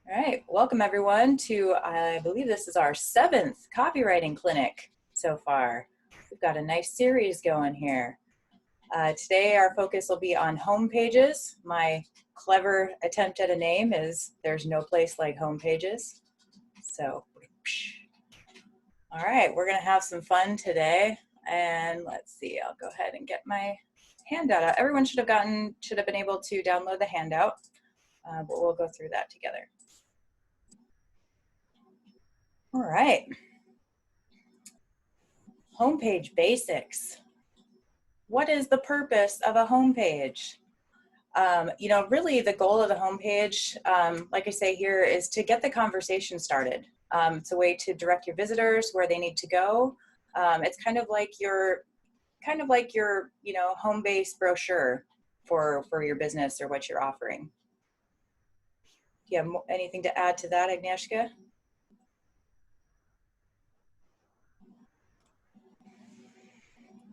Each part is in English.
All right, welcome everyone to, I believe this is our 7th copywriting clinic so far. We've got a nice series going here. Today our focus will be on home pages. My clever attempt at a name is There's No Place Like Home Pages. So, all right, we're gonna have some fun today. And let's see, I'll go ahead and get my handout out. Everyone should have been able to download the handout, but we'll go through that together. All right. Homepage basics. What is the purpose of a homepage? Really the goal of the homepage, like I say here, is to get the conversation started. It's a way to direct your visitors where they need to go. It's kind of like your home-based brochure for your business or what you're offering. Do you have anything to add to that, Agnieszka?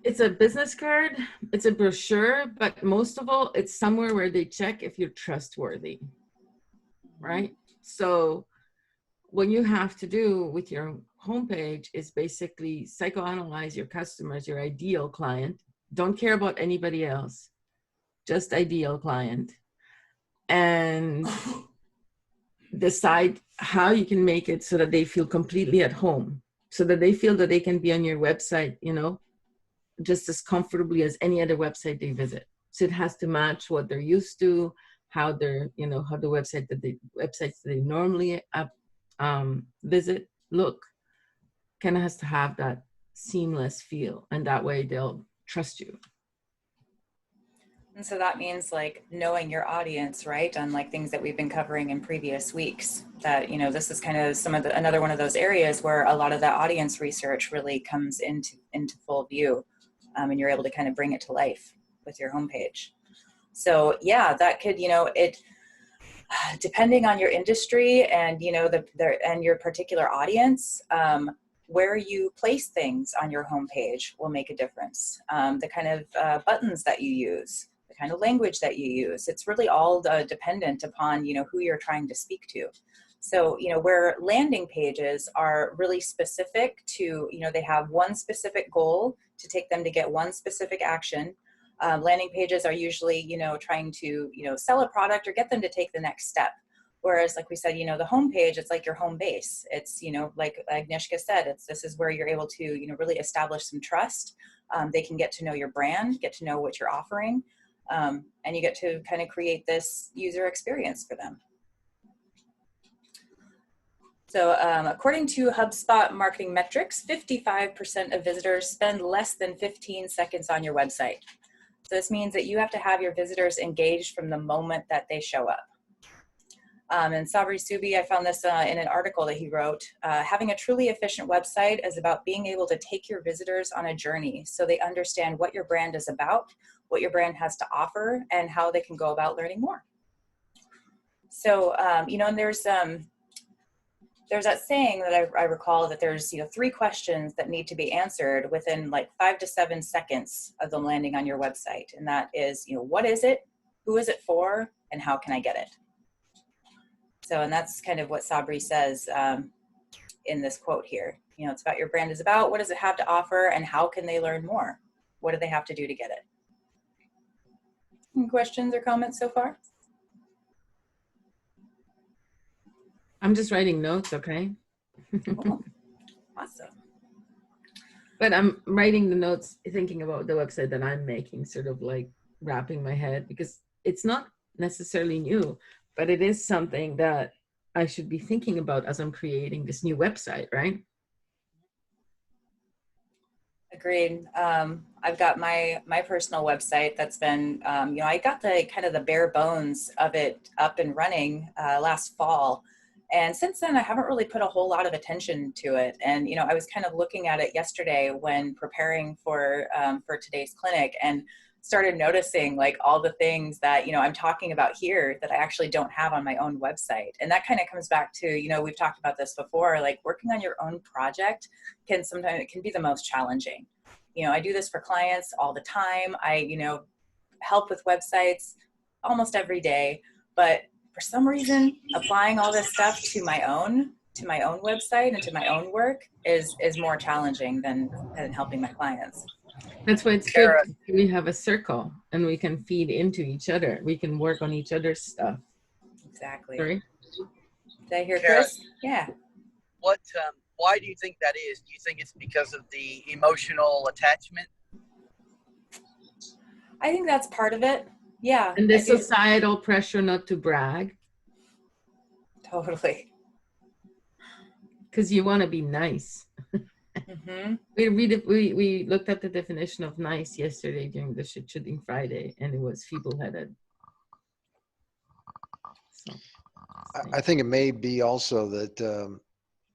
It's a business card, it's a brochure, but most of all, it's somewhere where they check if you're trustworthy, right? So what you have to do with your homepage is basically psychoanalyze your customers, your ideal client. Don't care about anybody else, just ideal client. And decide how you can make it so that they feel completely at home, so that they feel that they can be on your website, just as comfortably as any other website they visit. So it has to match what they're used to, how they're, how the websites that they normally visit look. Kind of has to have that seamless feel, and that way they'll trust you. And so that means like knowing your audience, right? Unlike things that we've been covering in previous weeks, that, this is kind of another one of those areas where a lot of that audience research really comes into full view. And you're able to kind of bring it to life with your homepage. So yeah, that could, it, depending on your industry and, and your particular audience, where you place things on your homepage will make a difference. The kind of buttons that you use, the kind of language that you use, it's really all dependent upon, who you're trying to speak to. So, where landing pages are really specific to, they have one specific goal to take them to get one specific action. Landing pages are usually, trying to, sell a product or get them to take the next step. Whereas, like we said, the homepage, it's like your home base. It's, like Agnieszka said, this is where you're able to, really establish some trust. They can get to know your brand, get to know what you're offering, and you get to kind of create this user experience for them. So according to HubSpot marketing metrics, 55% of visitors spend less than 15 seconds on your website. So this means that you have to have your visitors engaged from the moment that they show up. And Sabri Subi, I found this in an article that he wrote, having a truly efficient website is about being able to take your visitors on a journey so they understand what your brand is about, what your brand has to offer, and how they can go about learning more. So, and there's that saying that I recall that there's 3 questions that need to be answered within like 5 to 7 seconds of them landing on your website. And that is, what is it? Who is it for? And how can I get it? So, and that's kind of what Sabri says in this quote here. It's about your brand is about, what does it have to offer, and how can they learn more? What do they have to do to get it? Any questions or comments so far? I'm just writing notes, okay? Cool. Awesome. But I'm writing the notes thinking about the website that I'm making, sort of like wrapping my head, because it's not necessarily new, but it is something that I should be thinking about as I'm creating this new website, right? Agreed. I've got my personal website that's been, I got the kind of the bare bones of it up and running last fall. And since then, I haven't really put a whole lot of attention to it. And, I was kind of looking at it yesterday when preparing for today's clinic, and started noticing like all the things that, I'm talking about here that I actually don't have on my own website. And that kind of comes back to, we've talked about this before, like working on your own project sometimes it can be the most challenging. I do this for clients all the time. I, help with websites almost every day, but for some reason, applying all this stuff to my own website and to my own work is more challenging than helping my clients. That's why it's good. We have a circle and we can feed into each other. We can work on each other's stuff. Exactly. Sorry? Did I hear Chris? Yeah. Why do you think that is? Do you think it's because of the emotional attachment? I think that's part of it. Yeah. And the societal pressure not to brag. Totally. Because you want to be nice. Mm-hmm. We looked at the definition of nice yesterday during the Shooting Friday, and it was feeble-headed. So, I think it may be also that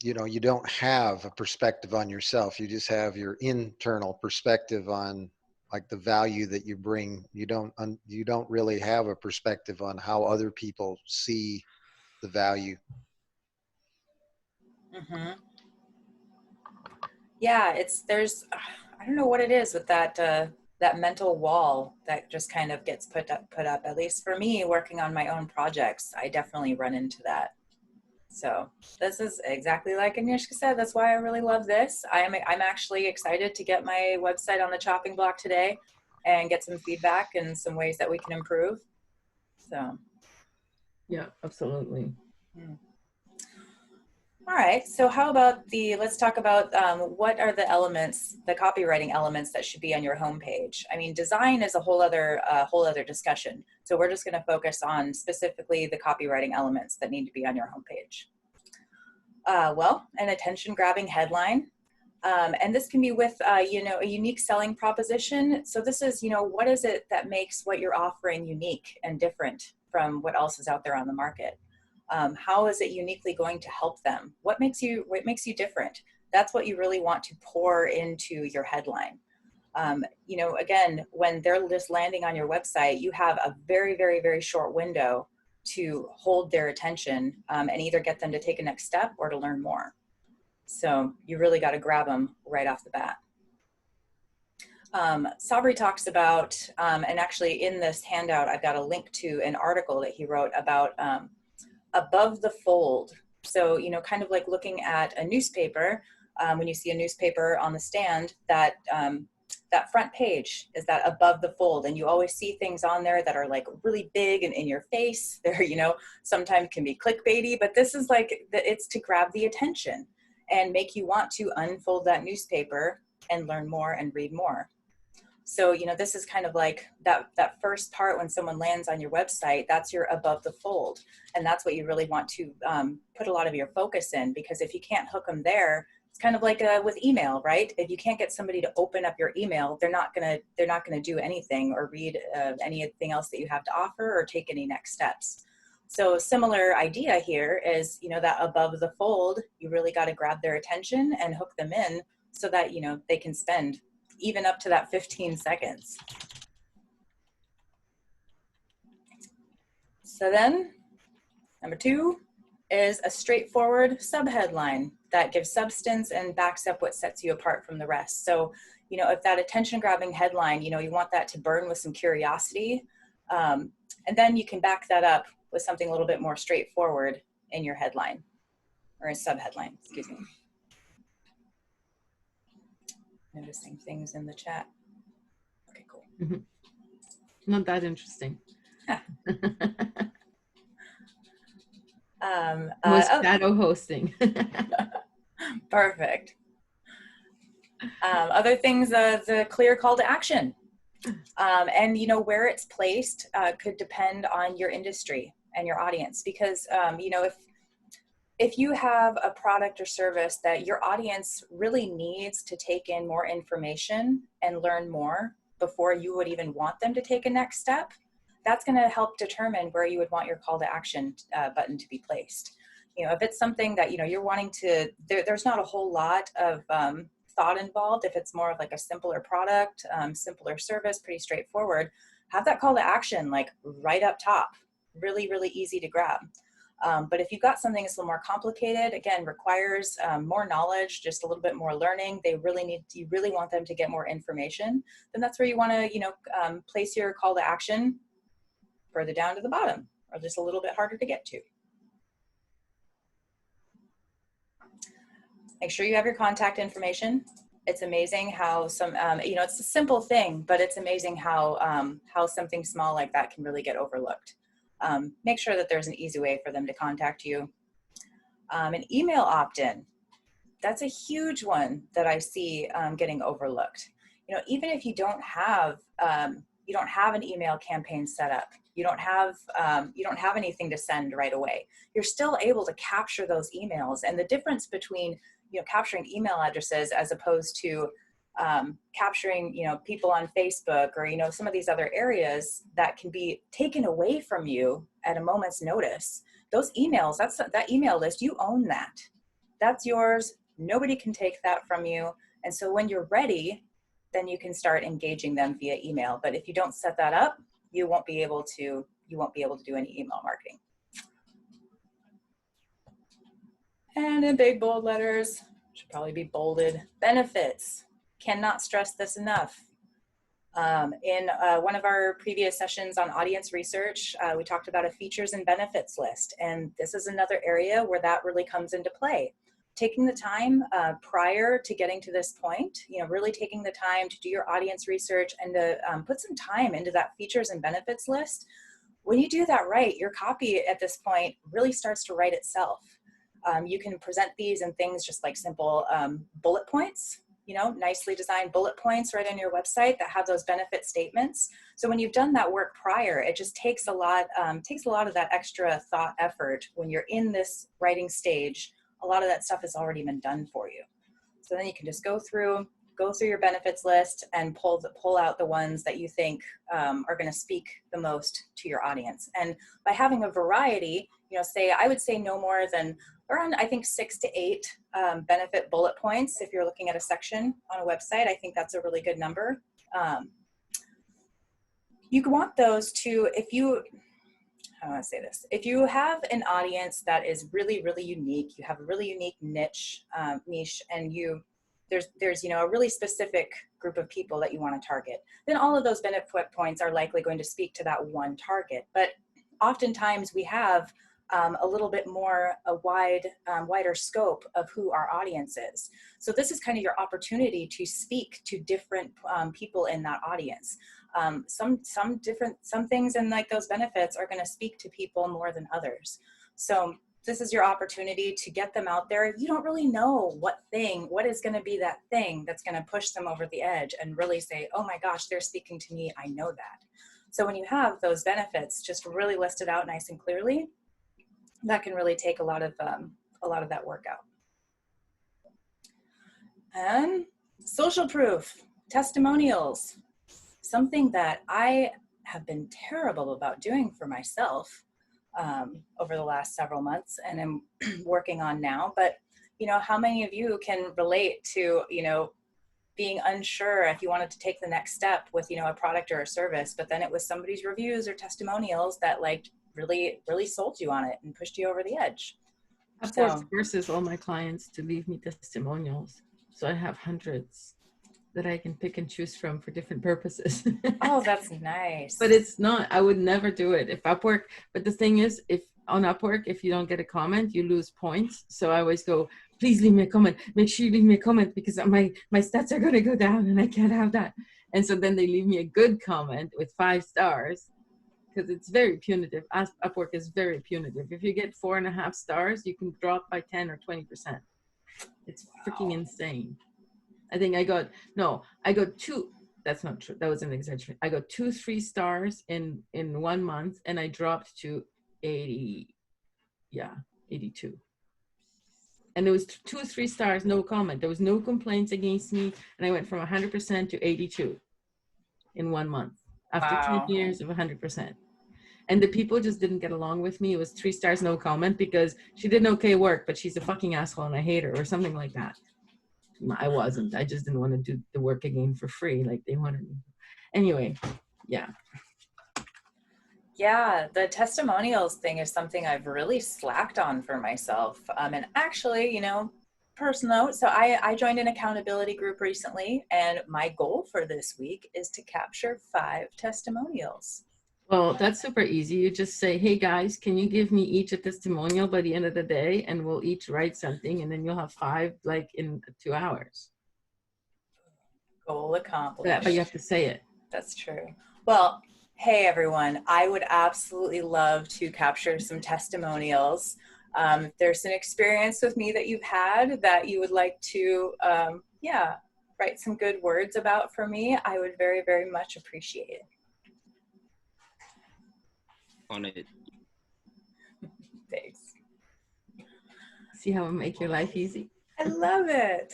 you know, you don't have a perspective on yourself. You just have your internal perspective on like the value that you bring. You don't really have a perspective on how other people see the value. Mm-hmm. Yeah, I don't know what it is with that mental wall that just kind of gets put up. At least for me, working on my own projects, I definitely run into that. So this is exactly like Agnieszka said. That's why I really love this. I'm actually excited to get my website on the chopping block today and get some feedback and some ways that we can improve. So. Yeah, absolutely. All right, so how about let's talk about what are the elements, the copywriting elements that should be on your homepage. I mean, design is a whole other discussion. So we're just gonna focus on specifically the copywriting elements that need to be on your homepage. Well, an attention-grabbing headline. And this can be with, you know, a unique selling proposition. So this is, you know, what is it that makes what you're offering unique and different from what else is out there on the market? How is it uniquely going to help them? What makes you different? That's what you really want to pour into your headline. You know, again, when they're just landing on your website, you have a very, very, very short window to hold their attention and either get them to take a next step or to learn more. So you really got to grab them right off the bat. Sabri talks about, and actually in this handout, I've got a link to an article that he wrote about above the fold. So, you know, kind of like looking at a newspaper, when you see a newspaper on the stand, that front page is that above the fold. And you always see things on there that are like really big and in your face. They're, you know, sometimes can be clickbaity, but this is like, it's to grab the attention and make you want to unfold that newspaper and learn more and read more. So, you know, this is kind of like that first part when someone lands on your website, that's your above the fold. And that's what you really want to put a lot of your focus in, because if you can't hook them there, it's kind of like with email, right? If you can't get somebody to open up your email, they're not gonna do anything or read anything else that you have to offer or take any next steps. So similar idea here is, you know, that above the fold, you really got to grab their attention and hook them in so that, you know, they can spend even up to that 15 seconds. So then, number 2 is a straightforward subheadline that gives substance and backs up what sets you apart from the rest. So, you know, if that attention-grabbing headline, you know, you want that to burn with some curiosity, and then you can back that up with something a little bit more straightforward in your headline, or a subheadline, excuse me. Noticing things in the chat. Okay, cool. Mm-hmm. Not that interesting. Shadow hosting. Perfect. Other things, the clear call to action. And, you know, where it's placed could depend on your industry and your audience, because, you know, if you have a product or service that your audience really needs to take in more information and learn more before you would even want them to take a next step, that's going to help determine where you would want your call to action button to be placed. You know, if it's something that, you know, you're wanting to, there's not a whole lot of thought involved. If it's more of like a simpler product, simpler service, pretty straightforward, have that call to action like right up top, really, really easy to grab. But if you've got something that's a little more complicated, again, requires more knowledge, just a little bit more learning, you really want them to get more information, then that's where you want to, you know, place your call to action further down to the bottom, or just a little bit harder to get to. Make sure you have your contact information. It's amazing how some, it's a simple thing, but it's amazing how something small like that can really get overlooked. Make sure that there's an easy way for them to contact you. An email opt-in. That's a huge one that I see getting overlooked. Even if you don't have an email campaign set up, you don't have anything to send right away, you're still able to capture those emails. And the difference between capturing email addresses as opposed to capturing people on Facebook or some of these other areas that can be taken away from you at a moment's notice. Those emails, that email list, you own that. That's yours. Nobody can take that from you. And so when you're ready, then you can start engaging them via email. But if you don't set that up, you won't be able to do any email marketing. And in big bold letters, should probably be bolded, benefits. Cannot stress this enough. In one of our previous sessions on audience research, we talked about a features and benefits list. And this is another area where that really comes into play. Taking the time prior to getting to this point, really taking the time to do your audience research and to put some time into that features and benefits list. When you do that right, your copy at this point really starts to write itself. You can present these in things just like simple bullet points, nicely designed bullet points right on your website that have those benefit statements. So when you've done that work prior, it just takes a lot of that extra thought effort. When you're in this writing stage, a lot of that stuff has already been done for you. So then you can just go through your benefits list and pull out the ones that you think are going to speak the most to your audience. And by having a variety, I would say no more than around, I think, 6 to 8 benefit bullet points. If you're looking at a section on a website, I think that's a really good number. You want those to, I want to say this. If you have an audience that is really, really unique, you have a really unique niche, and there's a really specific group of people that you want to target, then all of those benefit points are likely going to speak to that one target. But oftentimes we have a little bit more wider scope of who our audience is. So this is kind of your opportunity to speak to different people in that audience. Some things in like those benefits are going to speak to people more than others. So this is your opportunity to get them out there. You don't really know what is going to be that thing that's going to push them over the edge and really say, oh my gosh, they're speaking to me. I know that. So when you have those benefits just really listed out nice and clearly, that can really take a lot of that work out. And social proof, testimonials, something that I have been terrible about doing for myself over the last several months and I'm working on now. But, how many of you can relate to, being unsure if you wanted to take the next step with, a product or a service, but then it was somebody's reviews or testimonials that really, really sold you on it and pushed you over the edge. Upwork forces all my clients to leave me testimonials. So I have hundreds that I can pick and choose from for different purposes. Oh, that's nice. But it's not, I would never do it if Upwork, but the thing is, if on Upwork, if you don't get a comment, you lose points. So I always go, please leave me a comment. Make sure you leave me a comment because my stats are going to go down and I can't have that. And so then they leave me a good comment with 5 stars. Because it's very punitive. Upwork is very punitive. If you get 4.5 stars, you can drop by 10 or 20%. It's freaking insane. I think I got 2. That's not true. That was an exaggeration. I got 2 3 stars in 1 month, and I dropped to 82. And there was 2 or 3 stars, no comment. There was no complaints against me, and I went from 100% to 82 in 1 month after 10 years of 100%. And the people just didn't get along with me. It was 3 stars, no comment, because she did okay work, but she's a fucking asshole and I hate her or something like that. I wasn't. I just didn't want to do the work again for free like they wanted me. Anyway, yeah. Yeah, the testimonials thing is something I've really slacked on for myself. And actually, personal note, so I joined an accountability group recently, and my goal for this week is to capture 5 testimonials. Well, that's super easy. You just say, hey guys, can you give me each a testimonial by the end of the day? And we'll each write something, and then you'll have 5 like in 2 hours. Goal accomplished. But you have to say it. That's true. Well, hey everyone, I would absolutely love to capture some testimonials. If there's an experience with me that you've had that you would like to, write some good words about for me, I would very, very much appreciate it. On it. Thanks. See how it make your life easy? I love it.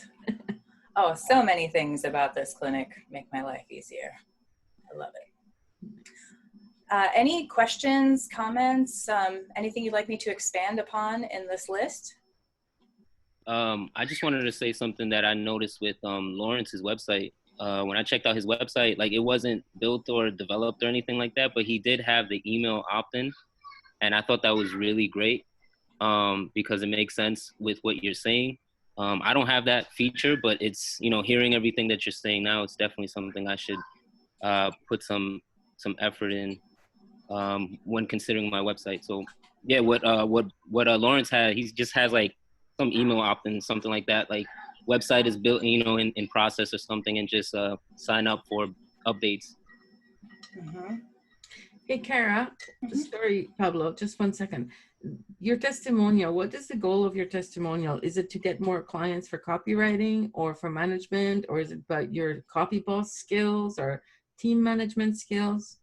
Oh, so many things about this clinic make my life easier. I love it. Any questions, comments, anything you'd like me to expand upon in this list? I just wanted to say something that I noticed with Lawrence's website. When I checked out his website, like it wasn't built or developed or anything like that, but he did have the email opt-in, and I thought that was really great because it makes sense with what you're saying. I don't have that feature, but it's, you know, hearing everything that you're saying now, it's definitely something I should put some effort in when considering my website. So yeah, what Lawrence had, he just has like some email opt-in, something like that, like website is built, you know, in process or something, and just sign up for updates. Mm-hmm. Hey, Kara, sorry, Pablo, just 1 second. Your testimonial, what is the goal of your testimonial? Is it to get more clients for copywriting or for management, or is it about your copy boss skills or team management skills?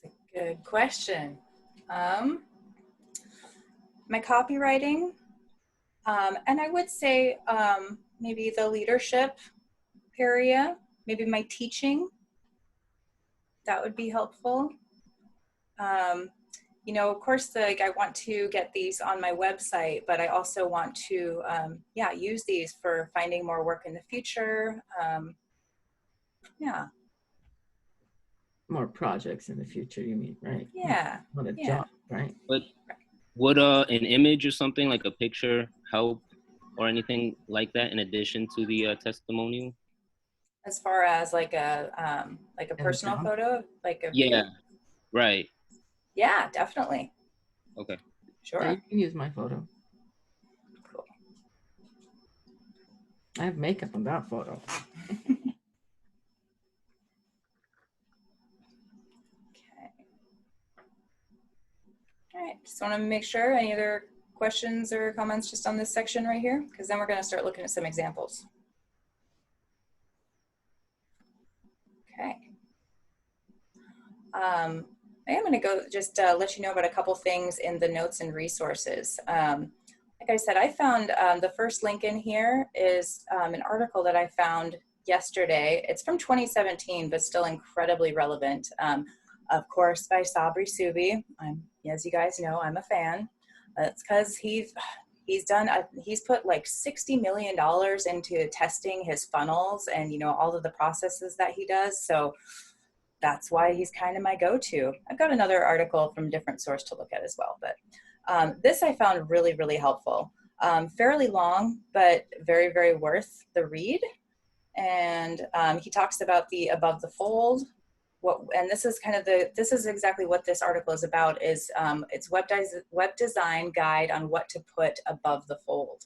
That's a good question. My copywriting, and I would say maybe the leadership area, maybe my teaching, that would be helpful. You know, of course, like I want to get these on my website, but I also want to, use these for finding more work in the future. Yeah. More projects in the future, you mean, right? Yeah. Not a Yeah. job, right? But would an image or something like a picture help or anything like that in addition to the testimonial? As far as like a personal job? photo, like a Yeah, right. Yeah, definitely. Okay. Sure. Yeah, you can use my photo. Cool. I have makeup on that photo. Okay. All right. Just want to make sure. Any other questions or comments just on this section right here? Because then we're going to start looking at some examples. Okay. I am going to go just let you know about a couple things in the notes and resources. Like I said, I found the first link in here is an article that I found yesterday. It's from 2017, but still incredibly relevant. Of course, by Sabri Subi. As you guys know, I'm a fan. It's because he's put like $60 million into testing his funnels and, you know, all of the processes that he does. So that's why he's kind of my go-to. I've got another article from a different source to look at as well, but this I found really, really helpful. Fairly long, but very, very worth the read. And he talks about the above the fold. And this is this is exactly what this article is about, is it's web design guide on what to put above the fold.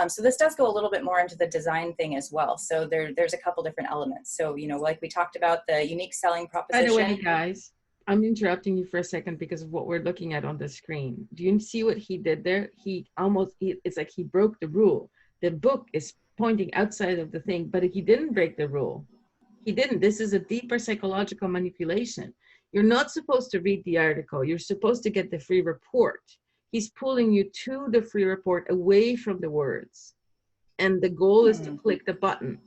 So this does go a little bit more into the design thing as well. So there's a couple different elements. So, you know, like we talked about the unique selling proposition. By the way, guys, I'm interrupting you for a second because of what we're looking at on the screen. Do you see what he did there? It's like he broke the rule. The book is pointing outside of the thing, but he didn't break the rule. He didn't. This is a deeper psychological manipulation. You're not supposed to read the article. You're supposed to get the free report. He's pulling you to the free report away from the words. And the goal is to click the button.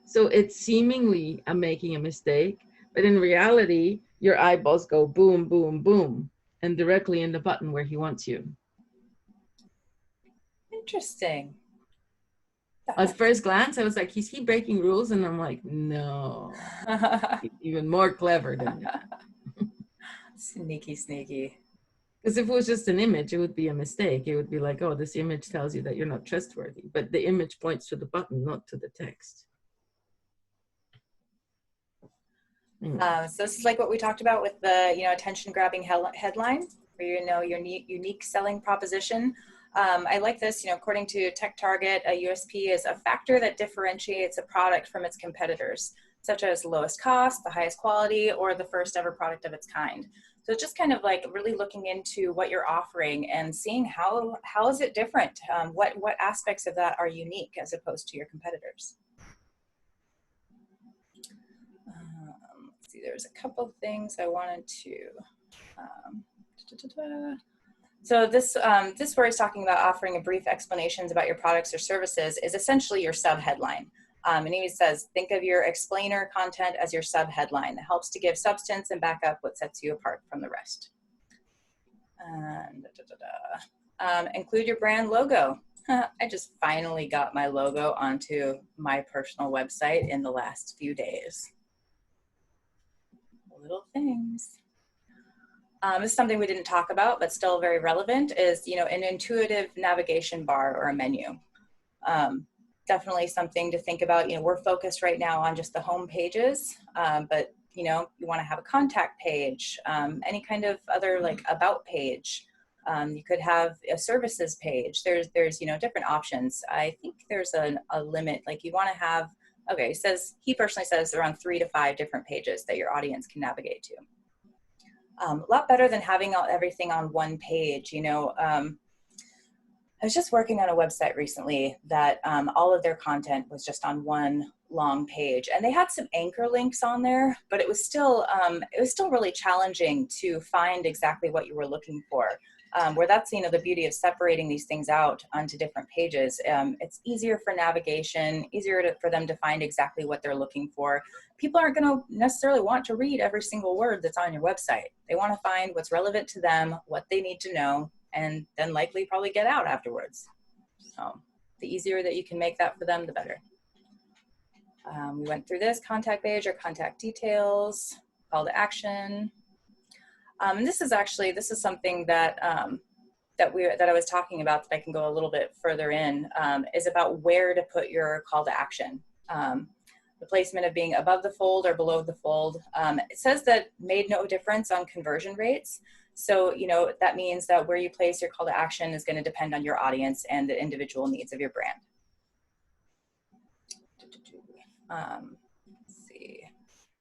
So it's seemingly making a mistake, but in reality, your eyeballs go boom, boom, boom, and directly in the button where he wants you. Interesting. At first glance, I was like, is he breaking rules? And I'm like, no, even more clever than that. Sneaky, sneaky. Because if it was just an image, it would be a mistake. It would be like, oh, this image tells you that you're not trustworthy. But the image points to the button, not to the text. So this is like what we talked about with the, attention grabbing headline, or, your unique selling proposition. I like this, according to TechTarget, a USP is a factor that differentiates a product from its competitors, such as lowest cost, the highest quality, or the first ever product of its kind. So just kind of like really looking into what you're offering and seeing how is it different? What aspects of that are unique as opposed to your competitors? Let's see, there's a couple of things I wanted to, So this where he's talking about offering a brief explanations about your products or services is essentially your sub-headline. And he says, think of your explainer content as your sub-headline. It helps to give substance and back up what sets you apart from the rest. Include your brand logo. I just finally got my logo onto my personal website in the last few days. Little things. This is something we didn't talk about, but still very relevant, is, an intuitive navigation bar or a menu. Definitely something to think about. We're focused right now on just the home pages, but, you want to have a contact page, any kind of other like about page. You could have a services page. There's different options. I think there's a limit, like you want to have, okay, he personally says around 3 to 5 different pages that your audience can navigate to. A lot better than having everything on one page. I was just working on a website recently that all of their content was just on one long page, and they had some anchor links on there, but it was still really challenging to find exactly what you were looking for. Where that's, the beauty of separating these things out onto different pages. It's easier for navigation, easier for them to find exactly what they're looking for. People aren't going to necessarily want to read every single word that's on your website. They want to find what's relevant to them, what they need to know, and then likely probably get out afterwards. So the easier that you can make that for them, the better. We went through this contact page or contact details, call to action. And this is something that that I was talking about that I can go a little bit further in, is about where to put your call to action. The placement of being above the fold or below the fold. It says that made no difference on conversion rates. So, that means that where you place your call to action is going to depend on your audience and the individual needs of your brand. Let's see.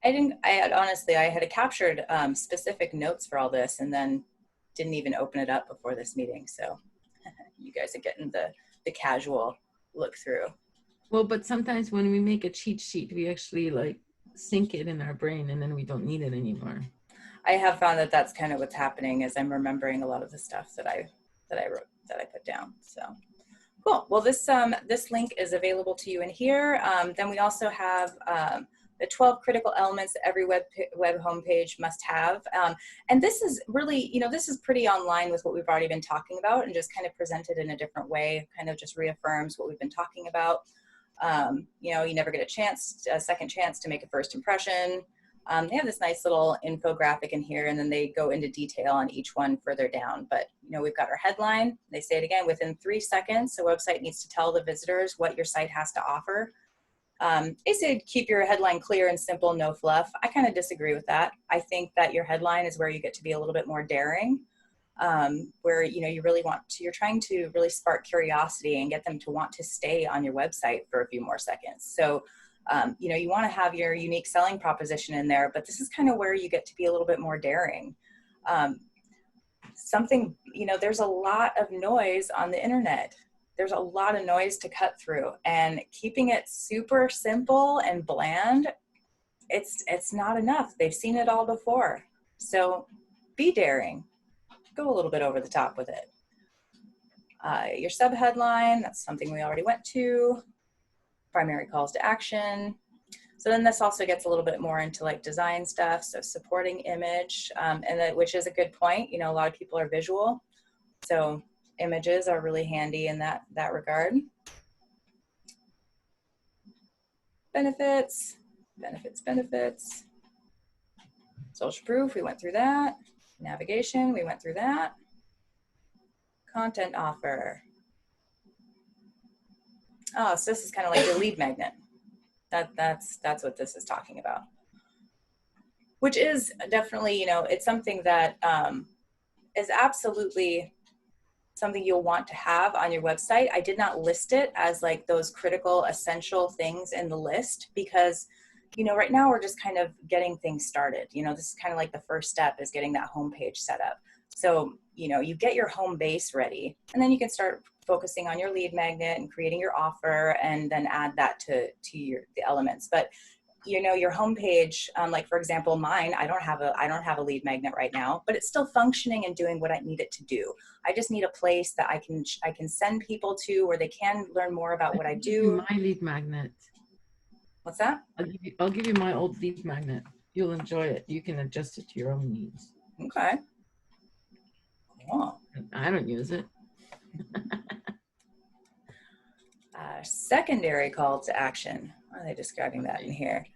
I had captured specific notes for all this and then didn't even open it up before this meeting. So you guys are getting the casual look through. Well, but sometimes when we make a cheat sheet, we actually like sync it in our brain and then we don't need it anymore. I have found that that's kind of what's happening, as I'm remembering a lot of the stuff that I wrote, that I put down. So cool. Well, this link is available to you in here. Then we also have the 12 critical elements that every web homepage must have. And this is really, this is pretty online with what we've already been talking about, and just kind of presented in a different way, kind of just reaffirms what we've been talking about. You never get a second chance to make a first impression. They have this nice little infographic in here, and then they go into detail on each one further down. But, we've got our headline. They say it again, within 3 seconds, the website needs to tell the visitors what your site has to offer. They said keep your headline clear and simple, no fluff. I kind of disagree with that. I think that your headline is where you get to be a little bit more daring, where, you're trying to really spark curiosity and get them to want to stay on your website for a few more seconds. So, you want to have your unique selling proposition in there, but this is kind of where you get to be a little bit more daring. There's a lot of noise on the internet. There's a lot of noise to cut through, and keeping it super simple and bland, it's not enough. They've seen it all before. So be daring. Go a little bit over the top with it. Your subheadline, that's something we already went to. Primary calls to action. So then this also gets a little bit more into like design stuff. So supporting image, which is a good point. A lot of people are visual. So images are really handy in that regard. Benefits. Social proof, we went through that. Navigation, we went through that. Content offer. Oh, so this is kind of like your lead magnet. That's what this is talking about. which is definitely, you know, it's something that is absolutely something you'll want to have on your website. I did not list it as like those critical, essential things in the list because, you know, right now we're just kind of getting things started. You know, this is kind of like the first step is getting that homepage set up. So, you know, you get your home base ready and then you can start focusing on your lead magnet and creating your offer and then add that to the elements. But you know, your homepage, like for example, mine, I don't have a lead magnet right now, but it's still functioning and doing what I need it to do. I just need a place that I can send people to where they can learn more about what I do. My lead magnet. What's that? I'll give you my old lead magnet. You'll enjoy it. You can adjust it to your own needs. Okay. Cool. I don't use it. Secondary call to action. How are they describing that in here?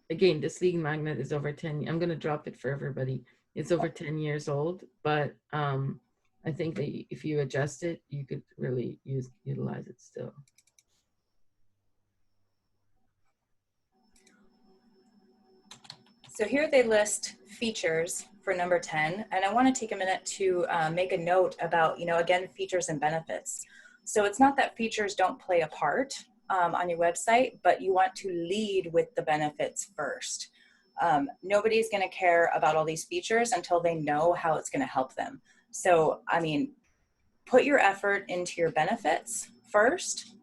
Again, this lead magnet is over 10. I'm going to drop it for everybody. It's over 10 years old, but I think that if you adjust it, you could really utilize it still. So here they list features for number 10, and I want to take a minute to make a note about, you know, again, features and benefits. So it's not that features don't play a part on your website, but you want to lead with the benefits first. Nobody's going to care about all these features until they know how it's going to help them. So, I mean, put your effort into your benefits first,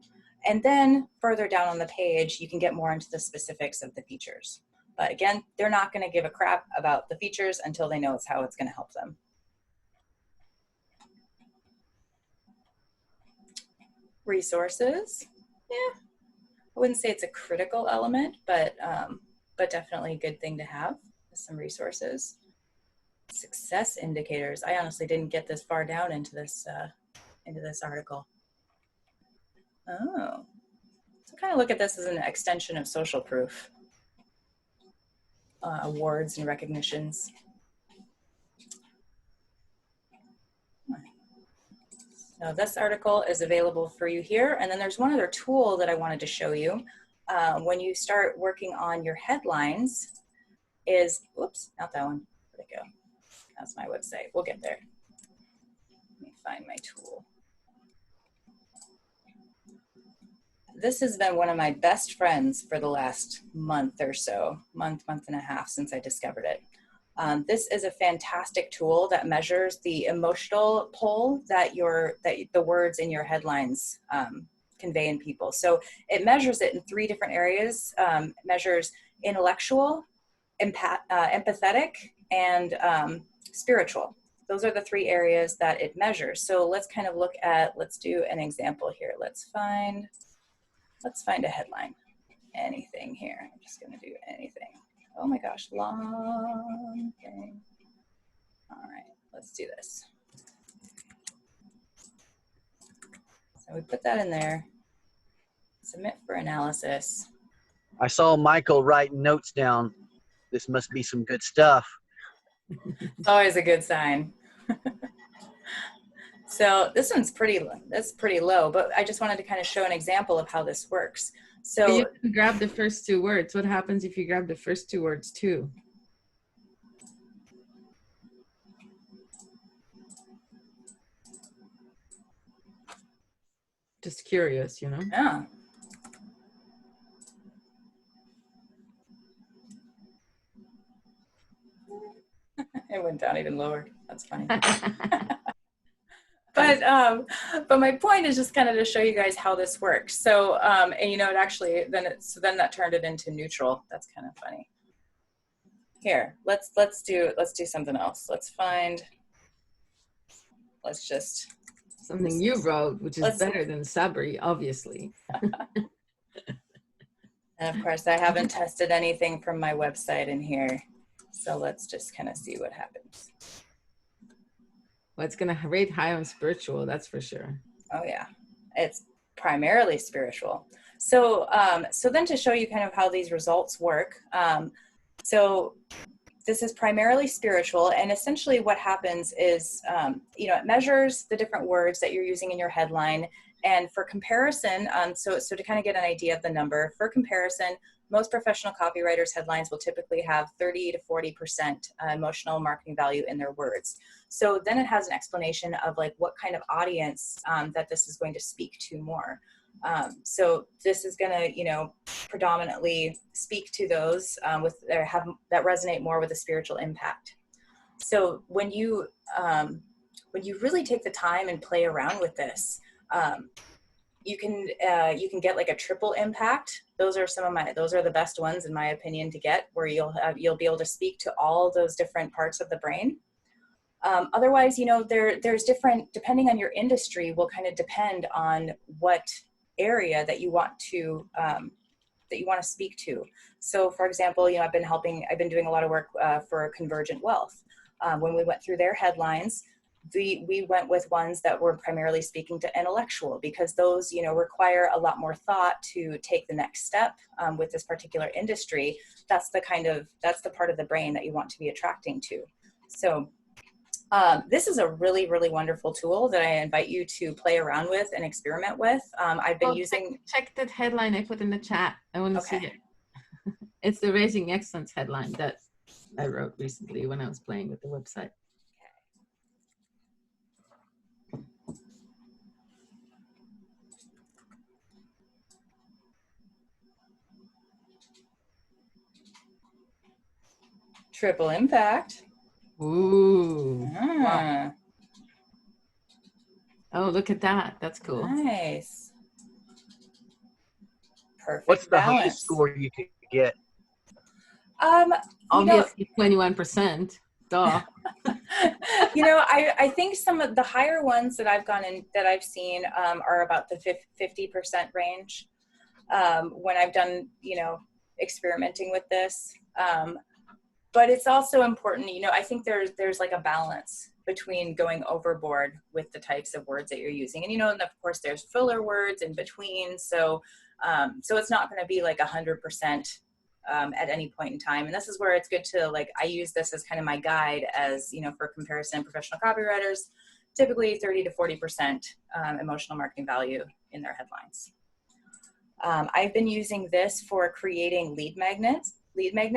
and then further down on the page, you can get more into the specifics of the features. But again, they're not going to give a crap about the features until they know how it's going to help them. Resources, yeah, I wouldn't say it's a critical element, but definitely a good thing to have. Some resources. Success indicators. I honestly didn't get this far down into this article. Oh, so kind of look at this as an extension of social proof. Awards and recognitions. So this article is available for you here. And then there's one other tool that I wanted to show you. When you start working on your headlines is, whoops, not that one. Where'd it go? That's my website. We'll get there. Let me find my tool. This has been one of my best friends for the last month or so, month and a half since I discovered it. This is a fantastic tool that measures the emotional pull that the words in your headlines convey in people. So it measures it in 3 different areas. Measures intellectual, empathetic, and spiritual. Those are the 3 areas that it measures. So let's kind of look at, let's do an example here. Let's find a headline. Anything here. I'm just going to do anything. Oh my gosh, long thing. All right, let's do this. So we put that in there. Submit for analysis. I saw Michael writing notes down. This must be some good stuff. It's always a good sign. So this one's pretty low, but I just wanted to kind of show an example of how this works. So you can grab the first 2 words. What happens if you grab the first 2 words too? Just curious, you know? yeah. It went down even lower. That's funny. But my point is just kind of to show you guys how this works. So, and you know, it actually, then that turned it into neutral. That's kind of funny. Here, let's do something else. Let's just. Something you wrote, which is better than Sabri, obviously. And of course, I haven't tested anything from my website in here. So let's just kind of see what happens. Well, it's going to rate high on spiritual, that's for sure. Oh yeah, it's primarily spiritual. So, so then to show you kind of how these results work. So this is primarily spiritual, and essentially what happens is, you know, it measures the different words that you're using in your headline, And for comparison, so to kind of get an idea of the number, for comparison, most professional copywriters' headlines will typically have 30 to 40% emotional marketing value in their words. So then it has an explanation of like what kind of audience that this is going to speak to more. So this is going to, you know, predominantly speak to those that resonate more with a spiritual impact. So when you really take the time and play around with this, you can get like a triple impact. Those are the best ones in my opinion to get, where you'll be able to speak to all those different parts of the brain. Otherwise, you know, there's different, depending on your industry, will kind of depend on what area that you want to speak to. So for example, you know, I've been doing a lot of work for Convergent Wealth. When we went through their headlines, we went with ones that were primarily speaking to intellectual, because those, you know, require a lot more thought to take the next step with this particular industry. That's the part of the brain that you want to be attracting to. So this is a really, really wonderful tool that I invite you to play around with and experiment with. I've been using... Check that headline I put in the chat. I want to see it. It's the Raising Excellence headline that I wrote recently when I was playing with the website. Triple impact. Ooh. Wow. Oh, look at that. That's cool. Nice. Perfect. What's the balance. highest score you could get? Obviously 21%. Duh. You know, I think some of the higher ones that I've seen are about the 50% range when I've done, you know, experimenting with this. But it's also important, you know, I think there's like a balance between going overboard with the types of words that you're using. And, you know, and of course there's filler words in between. So it's not going to be like 100% at any point in time. And this is where it's good to, like, I use this as kind of my guide, as, you know, for comparison, professional copywriters, typically 30 to 40% emotional marketing value in their headlines. I've been using this for creating lead magnet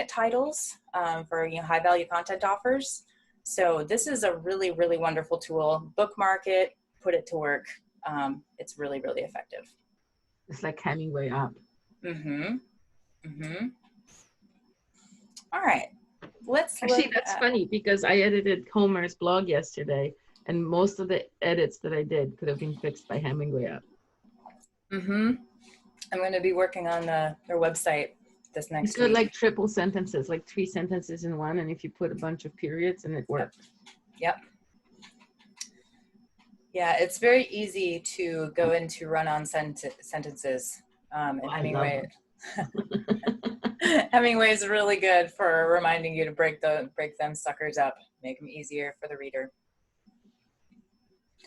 titles for, you know, high value content offers. So this is a really, really wonderful tool. Bookmark it, put it to work. It's really, really effective. It's like Hemingway up. Mm-hmm. Mm-hmm. All right. Actually, that's funny, because I edited Homer's blog yesterday, and most of the edits that I did could have been fixed by Hemingway up. Mm-hmm. I'm going to be working on their website this next week. It's like triple sentences, like 3 sentences in one, and if you put a bunch of periods, and it worked. Yep. Yeah, it's very easy to go into run-on sentences. And Hemingway. Hemingway is really good for reminding you to break them suckers up, make them easier for the reader.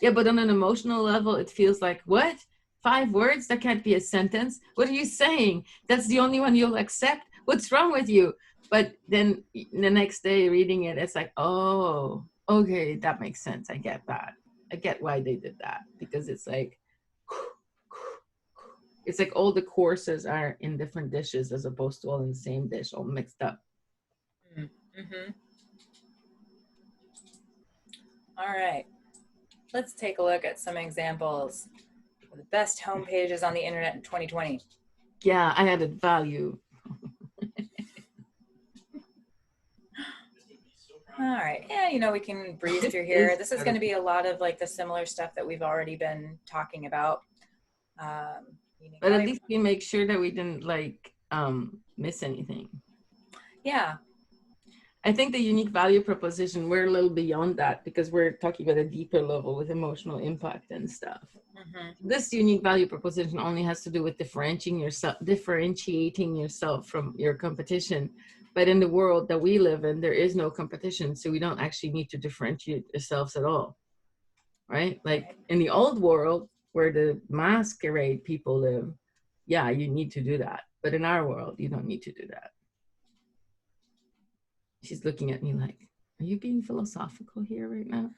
Yeah, but on an emotional level, it feels like, what? 5 words? That can't be a sentence. What are you saying? That's the only one you'll accept? What's wrong with you? But then the next day reading it, it's like, oh, okay, that makes sense. I get that. I get why they did that, because it's like all the courses are in different dishes as opposed to all in the same dish, all mixed up. Mm-hmm. All right. Let's take a look at some examples of the best home pages on the internet in 2020. Yeah, I added value. All right. Yeah, you know, we can breeze through here. This is going to be a lot of like the similar stuff that we've already been talking about. But at least we make sure that we didn't like miss anything. Yeah. I think the unique value proposition, we're a little beyond that, because we're talking about a deeper level with emotional impact and stuff. Mm-hmm. This unique value proposition only has to do with differentiating yourself from your competition. But in the world that we live in, there is no competition. So we don't actually need to differentiate ourselves at all. Right? Like in the old world where the masquerade people live, yeah, you need to do that. But in our world, you don't need to do that. She's looking at me like, Are you being philosophical here right now?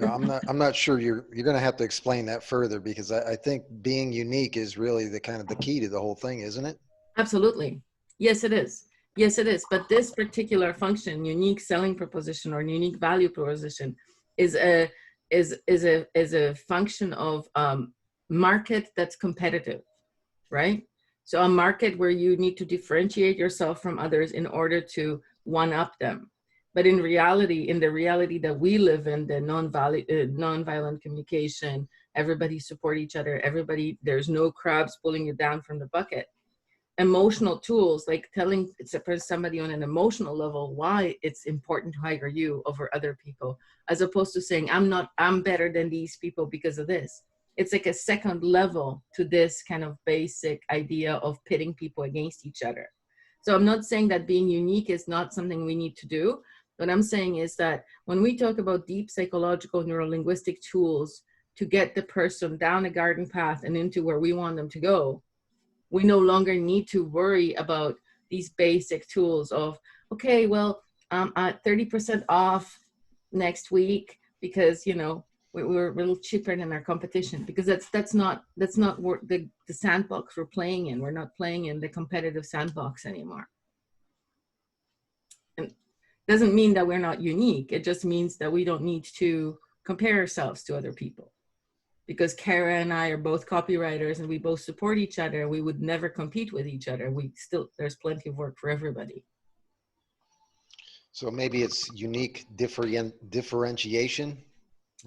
I'm not sure you're going to have to explain that further, because I think being unique is really the kind of the key to the whole thing, isn't it? Absolutely. Yes, it is. Yes, it is. But this particular function, unique selling proposition or unique value proposition, is a function of market that's competitive, right? So a market where you need to differentiate yourself from others in order to one up them. But in reality, in the reality that we live in, the nonviolent communication, everybody support each other, everybody, there's no crabs pulling you down from the bucket. Emotional tools, like telling somebody on an emotional level why it's important to hire you over other people, as opposed to saying, I'm better than these people because of this. It's like a second level to this kind of basic idea of pitting people against each other. So I'm not saying that being unique is not something we need to do. What I'm saying is that when we talk about deep psychological neurolinguistic tools to get the person down a garden path and into where we want them to go, we no longer need to worry about these basic tools of, okay, well, 30% off next week because, you know, we're a little cheaper than our competition, because that's not the sandbox we're playing in. We're not playing in the competitive sandbox anymore. And doesn't mean that we're not unique. It just means that we don't need to compare ourselves to other people. Because Kara and I are both copywriters and we both support each other. We would never compete with each other. There's plenty of work for everybody. So maybe it's unique differentiation.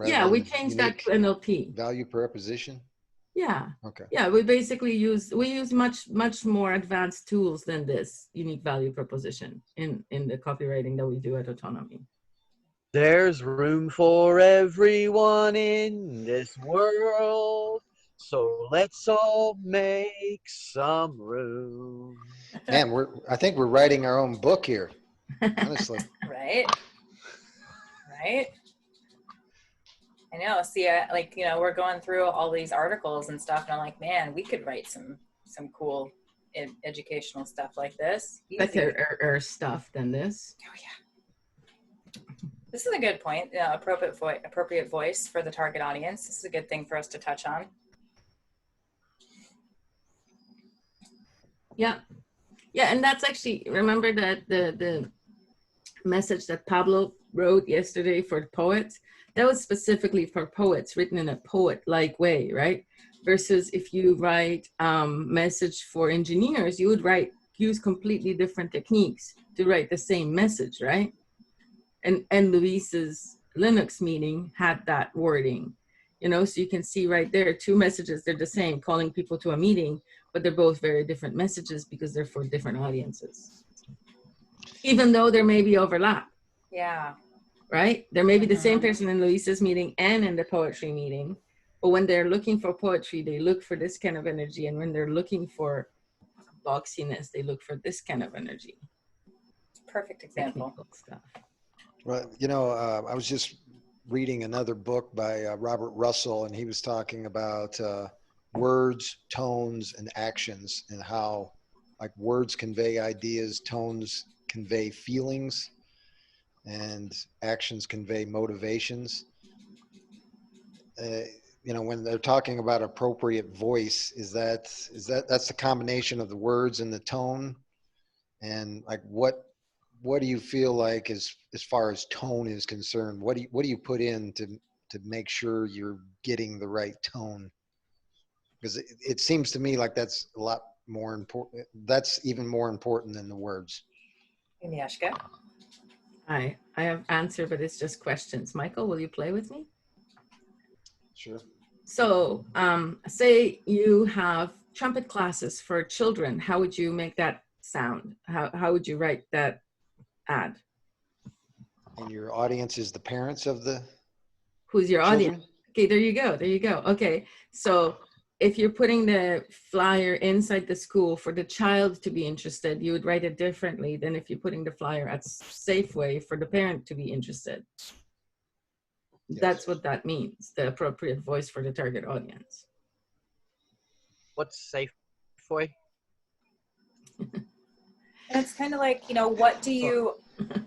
Yeah, we changed that to NLP. Value proposition. Yeah. Okay. Yeah, we basically use much more advanced tools than this unique value proposition in the copywriting that we do at Autonomy. There's room for everyone in this world, so let's all make some room. Man, I think we're writing our own book here, honestly. Right. I know. See, like, you know, we're going through all these articles and stuff, and I'm like, man, we could write some cool educational stuff like this. Better stuff than this. Oh yeah. This is a good point. Appropriate voice for the target audience. This is a good thing for us to touch on. Yeah. Yeah, and that's actually, remember that the message that Pablo wrote yesterday for poets, that was specifically for poets, written in a poet-like way, right? Versus if you write message for engineers, you would use completely different techniques to write the same message, right? And Luis's Linux meeting had that wording, you know, so you can see right there, two messages, they're the same, calling people to a meeting, but they're both very different messages because they're for different audiences. Even though there may be overlap. Yeah. Right? There may be the same person in Luis's meeting and in the poetry meeting, but when they're looking for poetry, they look for this kind of energy. And when they're looking for boxiness, they look for this kind of energy. Perfect example. Stuff. Well, you know, I was just reading another book by Robert Russell, and he was talking about words, tones, and actions, and how like words convey ideas, tones convey feelings, and actions convey motivations. You know, when they're talking about appropriate voice, that's the combination of the words and the tone, and like what do you feel like as far as tone is concerned? What do you put in to make sure you're getting the right tone? Because it seems to me like that's a lot more important. That's even more important than the words. Agnieszka? I have answer, but it's just questions. Michael, will you play with me? Sure. So say you have trumpet classes for children. How would you make that sound? How would you write that ad? And your audience is the parents of the Who's your children? audience? Okay, there you go. Okay, so if you're putting the flyer inside the school for the child to be interested, you would write it differently than if you're putting the flyer at Safeway for the parent to be interested. Yes. That's what that means, the appropriate voice for the target audience. What's Safeway? And it's kind of like, you know, what do you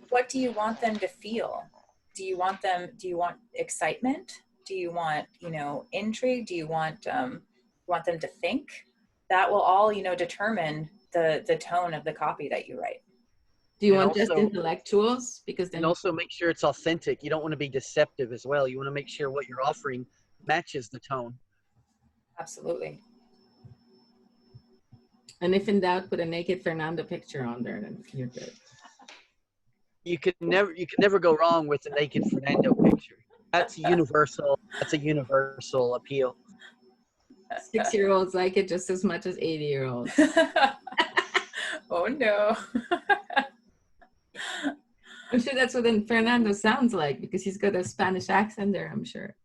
What do you want them to feel? Do you want excitement? Do you want, intrigue? Do you want them to think? That will all, determine the tone of the copy that you write. Do you And want just also- intellectuals? Because then And also make sure it's authentic. You don't want to be deceptive as well. You want to make sure what you're offering matches the tone. Absolutely. and if in doubt, put a naked Fernando picture on there, then you're good. You can never go wrong with the naked Fernando picture. That's universal. That's a universal appeal. 6-year-olds like it just as much as 80-year-olds. Oh no. I'm sure that's what Fernando sounds like, because he's got a Spanish accent there, I'm sure.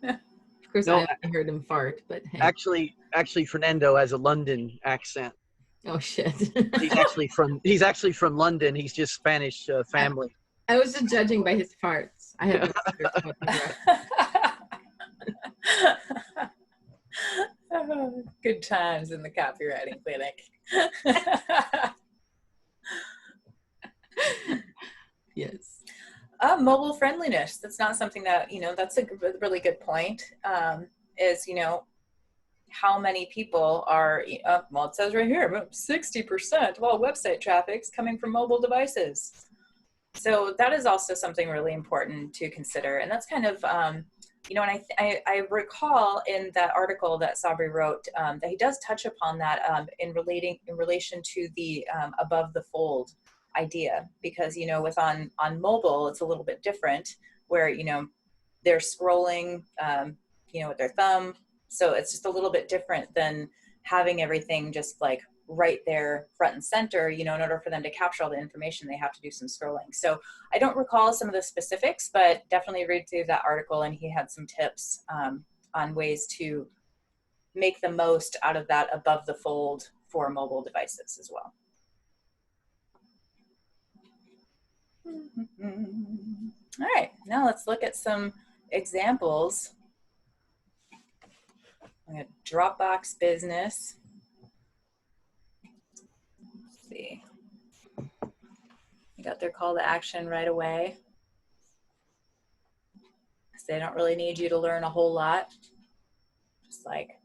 Of course, No. I haven't heard him fart, but hey. Actually, Fernando has a London accent. Oh shit. He's actually from London. He's just Spanish family. I was just judging by his farts. I haven't heard what Good times in the copywriting clinic. Yes. Mobile friendliness. That's not something that, that's a really good point. Is, how many people are, well, it says right here, 60% of all website traffic's coming from mobile devices. So that is also something really important to consider. And that's kind of, and I recall in that article that Sabri wrote that he does touch upon that in relation to the above the fold idea, because, with on mobile, it's a little bit different where, they're scrolling, with their thumb. So it's just a little bit different than having everything just like right there front and center. In order for them to capture all the information, they have to do some scrolling. So I don't recall some of the specifics, but definitely read through that article, and he had some tips on ways to make the most out of that above the fold for mobile devices as well. All right, now let's look at some examples. I'm at Dropbox Business. Let's see. You got their call to action right away. So they don't really need you to learn a whole lot. Just like,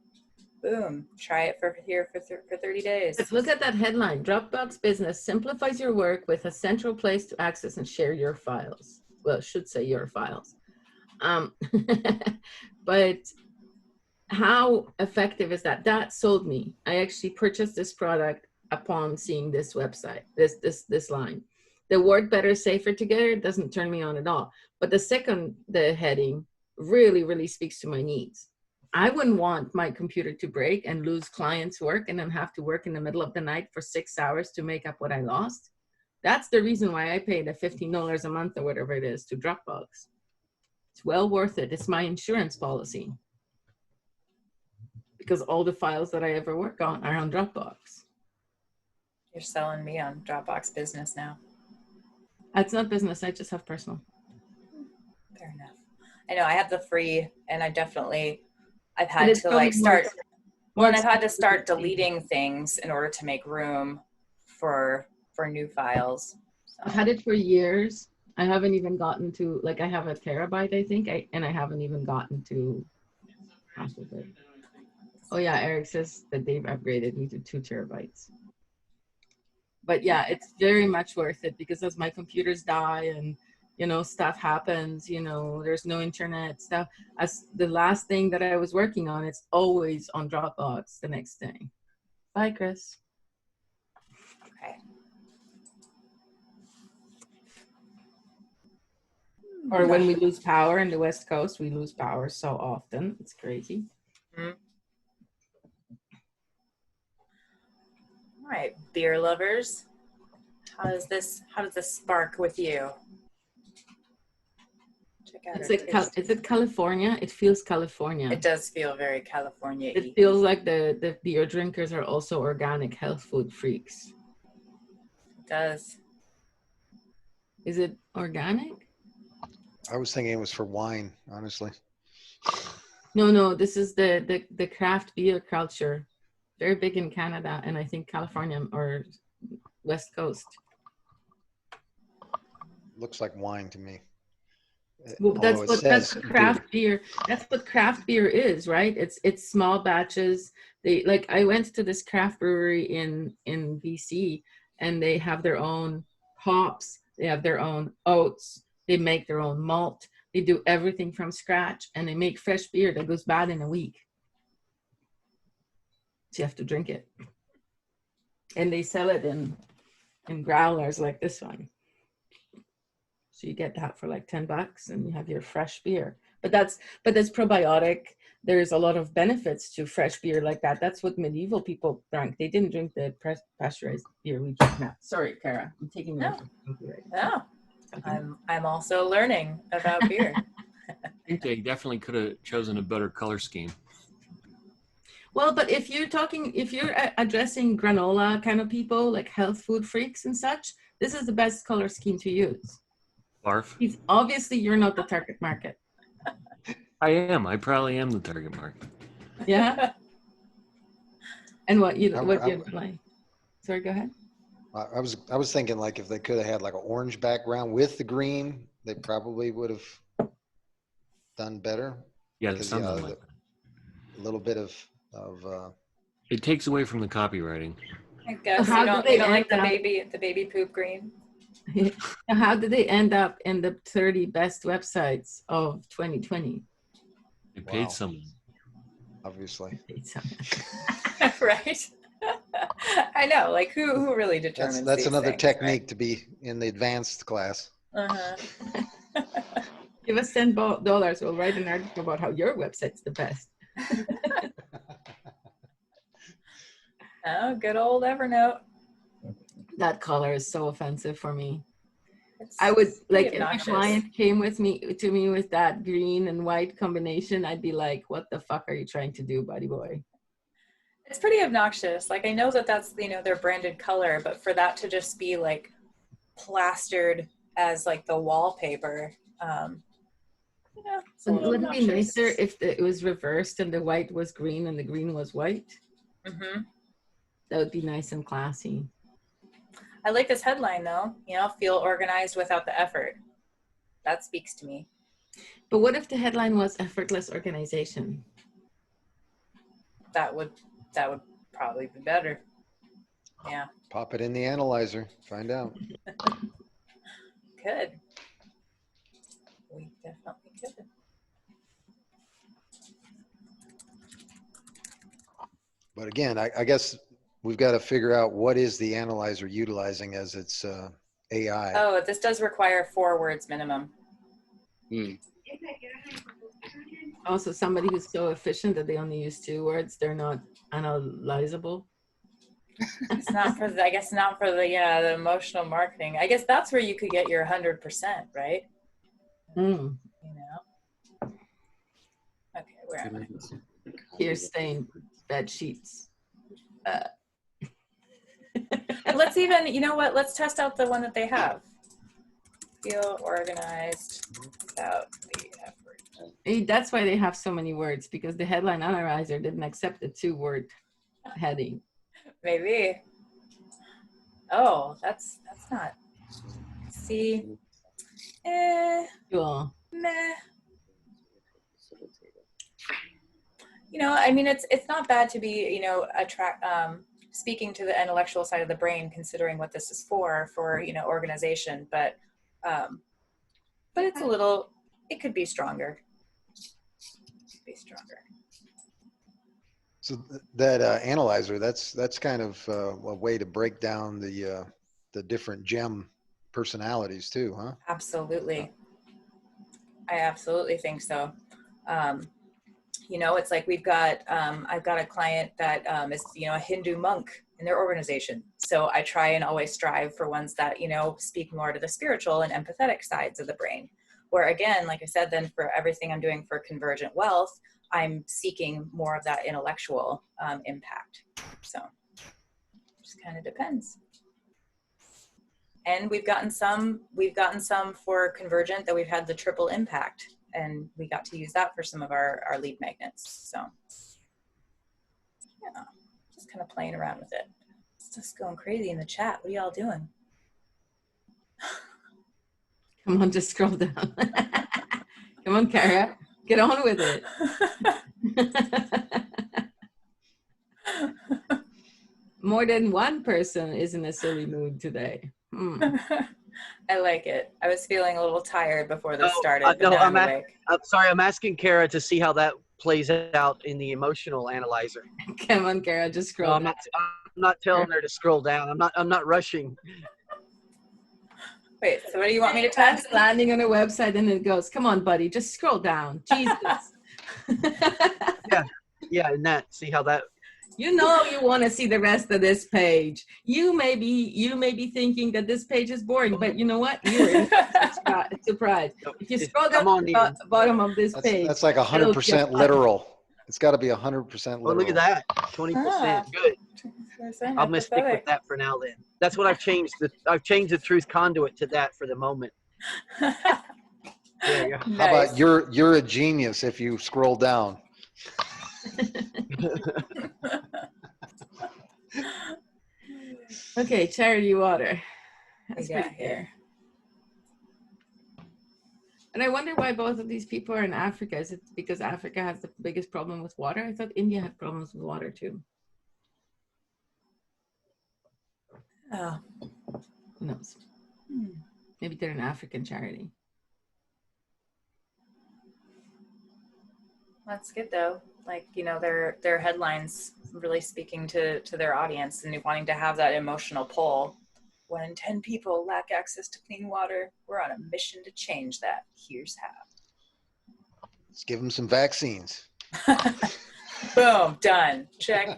boom, try it for 30 days. Let's look at that headline. Dropbox Business simplifies your work with a central place to access and share your files. Well, it should say your files. But how effective is that? That sold me. I actually purchased this product upon seeing this website, this line. The word better, safer together doesn't turn me on at all. But the heading really, really speaks to my needs. I wouldn't want my computer to break and lose clients' work and then have to work in the middle of the night for 6 hours to make up what I lost. That's the reason why I paid the $15 a month or whatever it is to Dropbox. It's well worth it. It's my insurance policy, because all the files that I ever work on are on Dropbox. You're selling me on Dropbox Business now. That's not business. I just have personal. Fair enough. I know I have the free, and I've But had it's to probably like start, more and I've had to expensive start to- deleting things in order to make room for new files. I've had it for years. I haven't even gotten to, like, I have a terabyte, I think, and I haven't even gotten to half of it. Oh yeah, Eric says that they've upgraded me to 2 terabytes. But yeah, it's very much worth it, because as my computers die and, stuff happens, there's no internet stuff. As the last thing that I was working on, it's always on Dropbox the next day. Bye, Chris. Okay. Or when we lose power in the West Coast, we lose power so often. It's crazy. Mm-hmm. All right, beer lovers. How does this spark with you? Check out It's our like, taste. is it California? It feels California. It does feel very California-y. It feels like the beer drinkers are also organic health food freaks. It does. Is it organic? I was thinking it was for wine, honestly. No, this is the craft beer culture. Very big in Canada, and I think California or West Coast. looks like wine to me. Well, Although it says craft beer. That's what craft beer is, right? It's small batches. They like I went to this craft brewery in BC, and they have their own hops. They have their own oats. They make their own malt. They do everything from scratch, and they make fresh beer that goes bad in a week. So you have to drink it, and they sell it in growlers like this one. So you get that for like $10 and you have your fresh beer. But that's probiotic. There's a lot of benefits to fresh beer like that. That's what medieval people drank. They didn't drink the pasteurized beer we drink now. Sorry, Kara, I'm taking you. No, I'm also learning about beer. I think they definitely could have chosen a better color scheme. Well, but if you're addressing granola kind of people, like health food freaks and such, this is the best color scheme to use. Barf. Obviously, you're not the target market. I am. I probably am the target market. Yeah. And what you like? Sorry, go ahead. I was thinking like if they could have had like an orange background with the green, they probably would have done better. Yeah, something like that. A little bit of it takes away from the copywriting. I guess you don't like the baby poop green. How did they end up in the 30 best websites of 2020? They paid someone. Obviously. They paid someone. Right. I know. Like who really determines that's these another things, technique right? to be in the advanced class. Uh-huh. Give us $10. We'll write an article about how your website's the best. Oh, good old Evernote. That color is so offensive for me. It's I would like if obnoxious. a client came to me with that green and white combination, I'd be like, what the fuck are you trying to do, buddy boy? It's pretty obnoxious. Like I know that's their branded color, but for that to just be like plastered as like the wallpaper, it's a little Wouldn't it be obnoxious. nicer if it was reversed and the white was green and the green was white? Mm-hmm. That would be nice and classy. I like this headline though, feel organized without the effort. That speaks to me. But what if the headline was effortless organization? That would probably be better. Yeah. Pop it in the analyzer. Find out. Could. We definitely could. But again, I guess we've got to figure out what is the analyzer utilizing as its AI. Oh, this does require 4 words minimum. Also, somebody who's so efficient that they only use 2 words, they're not analyzable. It's not for the, I guess not for the emotional marketing. I guess that's where you could get your 100%, right? Mm. Okay, where am I? Here's stained bed sheets. Let's even, let's test out the one that they have. Feel organized without the effort. That's why they have so many words, because the headline analyzer didn't accept the 2-word heading. Maybe. Oh, that's not. See. Cool. Meh. I mean, it's not bad to be, speaking to the intellectual side of the brain, considering what this is for organization, but it's it could be stronger. So that analyzer, that's kind of a way to break down the different gem personalities too, huh? Absolutely. I absolutely think so. It's like I've got a client that is, a Hindu monk in their organization. So I try and always strive for ones that, speak more to the spiritual and empathetic sides of the brain. Where again, like I said, then for everything I'm doing for convergent wealth, I'm seeking more of that intellectual impact. So it just kind of depends. And we've gotten some for convergent that we've had the triple impact, and we got to use that for some of our lead magnets. So yeah, just kind of playing around with it. It's just going crazy in the chat. What are y'all doing? Come on, just scroll down. Come on, Kara, get on with it. More than one person is in a silly mood today. I like it. I was feeling a little tired before this started, but no, now I'm I'm awake. sorry, I'm asking Kara to see how that plays out in the emotional analyzer. Come on, Kara, just scroll No, down. I'm not telling her to scroll down. I'm not rushing. Wait, so what do you want me to That's test? landing on a website and it goes, come on, buddy, just scroll down. Jesus. Yeah, and that, see how that, You know you want to see the rest of this page. You may be thinking that this page is boring, but you know what? You're surprised. If you scroll down to the bottom of this page, That's like 100% literal. It's got to be 100% literal. oh, look at that, 20%. Good. I'm gonna stick with empathetic. that for now. Then that's what I've changed. I've changed the truth conduit to that for the moment. There you go. How about you're a genius if you scroll down. Okay, charity water. That's Yeah, pretty here. And I wonder why both of these people are in Africa. Is it because Africa has the biggest problem with water? I thought India had problems with water too. Oh. Who knows? Maybe they're an African charity. That's good though. Like, you know, their headlines really speaking to their audience and wanting to have that emotional pull. When 10 people lack access to clean water, we're on a mission to change that. Here's how. Let's give them some vaccines. Boom, done. Check.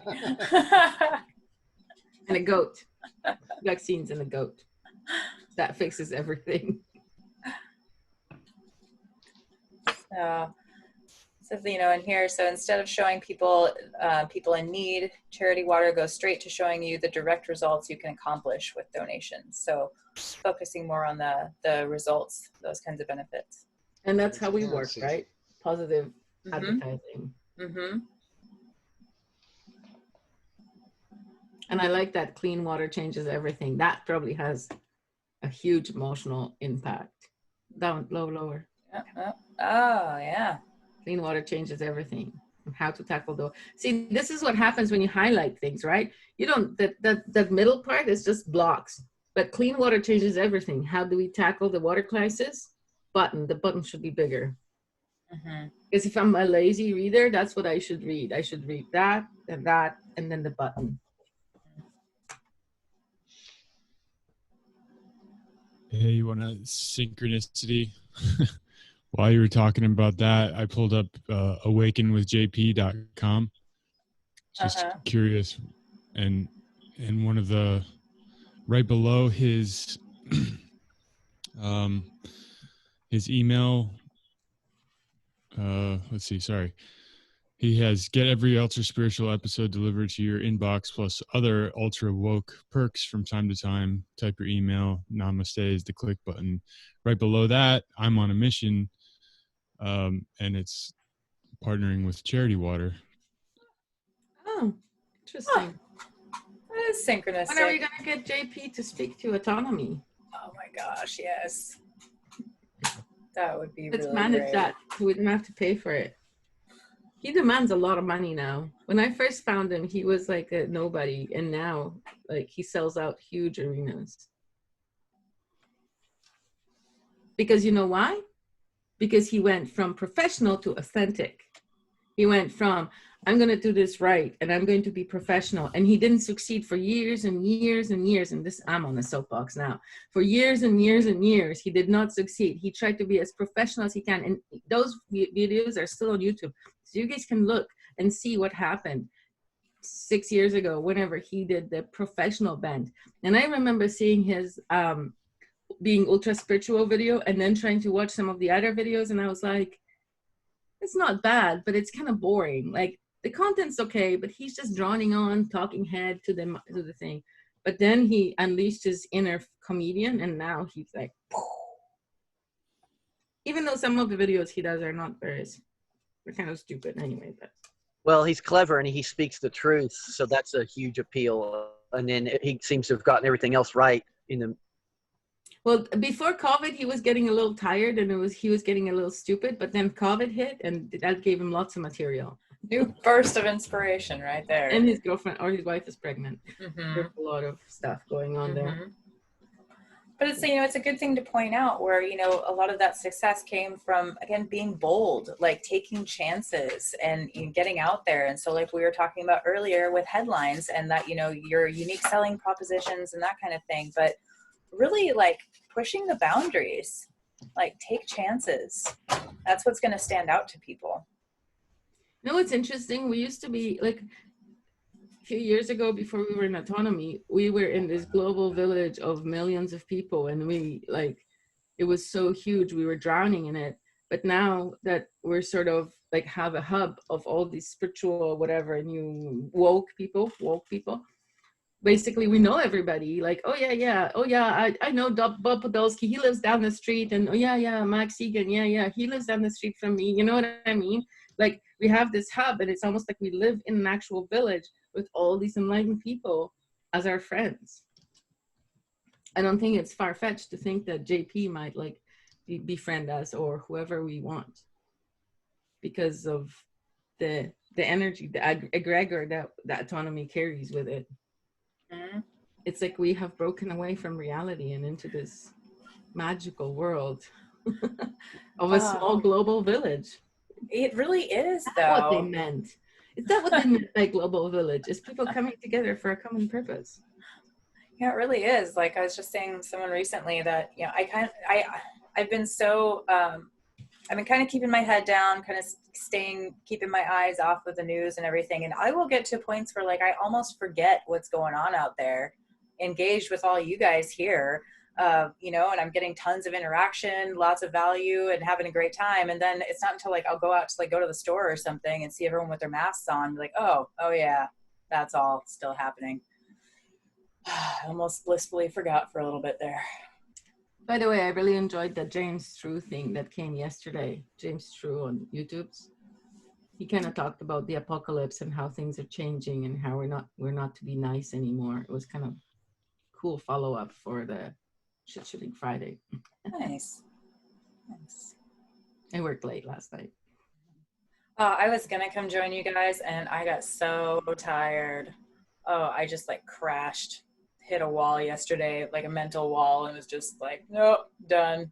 And a goat. Vaccines and a goat. That fixes everything. So, you know, in here, so instead of showing people in need, Charity Water goes straight to showing you the direct results you can accomplish with donations. So focusing more on the results, those kinds of benefits. And that's how we work, right? Positive advertising. Mm-hmm. And I like that clean water changes everything. That probably has a huge emotional impact. Down, lower. Oh, yeah. Clean water changes everything. How to tackle the, see, this is what happens when you highlight things, right? You don't, that middle part is just blocks, but clean water changes everything. How do we tackle the water crisis? Button, the button should be bigger. Because if I'm a lazy reader, that's what I should read. I should read that, and then the button. Hey, you want a synchronicity? While you were talking about that, I pulled up awakenwithjp.com. Just curious. And one of the, right below his, his email, let's see, sorry. He has get every ultra spiritual episode delivered to your inbox plus other ultra woke perks from time to time. Type your email. Namaste is the click button. Right below that, I'm on a mission. And it's partnering with Charity Water. Oh, interesting. That is synchronistic. When are we going to get JP to speak to autonomy? Oh my gosh, yes. That would be Let's really manage great. that. We wouldn't have to pay for it. He demands a lot of money now. When I first found him, he was like a nobody. And now, like, he sells out huge arenas. Because you know why? Because he went from professional to authentic. He went from, I'm going to do this right, and I'm going to be professional. And he didn't succeed for years and years and years. And this, I'm on the soapbox now. For years and years and years, he did not succeed. He tried to be as professional as he can. And those videos are still on YouTube. So you guys can look and see what happened 6 years ago, whenever he did the professional bend. And I remember seeing his being ultra spiritual video and then trying to watch some of the other videos. And I was like, it's not bad, but it's kind of boring. Like, the content's okay, but he's just droning on, talking head to the thing. But then he unleashed his inner comedian, and now he's like, even though some of the videos he does are not very, they're kind of stupid anyway. But well, he's clever and he speaks the truth, so that's a huge appeal. And then he seems to have gotten everything else right in the. Well, before COVID, he was getting a little tired and he was getting a little stupid, but then COVID hit and that gave him lots of material. New burst of inspiration right there. And his girlfriend or his wife is pregnant. Mm-hmm. There's a lot of stuff going on there. But it's, you know, it's a good thing to point out where, you know, a lot of that success came from, again, being bold, like taking chances and getting out there. And so like we were talking about earlier with headlines and that, you know, your unique selling propositions and that kind of thing, but really like pushing the boundaries, like take chances. That's what's going to stand out to people. You know, it's interesting. We used to be like, a few years ago, before we were in autonomy, we were in this global village of millions of people, and we like, it was so huge, we were drowning in it. But now that we're sort of like have a hub of all these spiritual whatever new woke people, basically we know everybody, like, oh yeah, I know Bob Podolsky, he lives down the street, and oh yeah, Max Egan, yeah, he lives down the street from me, you know what I mean? Like we have this hub, and it's almost like we live in an actual village with all these enlightened people as our friends. I don't think it's far-fetched to think that JP might like befriend us or whoever we want because of the energy, the egregor that autonomy carries with it. Mm-hmm. It's like we have broken away from reality and into this magical world of a small global village. It really is, though. That's what they meant. Is that what they meant by global village? Is people coming together for a common purpose? Yeah, it really is. Like I was just saying to someone recently that, you know, I've been so, I've been kind of keeping my head down, kind of keeping my eyes off of the news and everything. And I will get to points where like, I almost forget what's going on out there, engaged with all you guys here. You know, and I'm getting tons of interaction, lots of value, and having a great time. And then it's not until like I'll go out to like go to the store or something and see everyone with their masks on, like, oh yeah, that's all still happening. I almost blissfully forgot for a little bit there. By the way, I really enjoyed that James True thing that came yesterday. James True on YouTube. He kind of talked about the apocalypse and how things are changing and how we're not to be nice anymore. It was kind of cool follow-up for the Shit-Shooting Friday. Nice. I worked late last night. I was gonna come join you guys and I got so tired. Oh, I just like crashed, hit a wall yesterday, like a mental wall, and was just like, nope, done.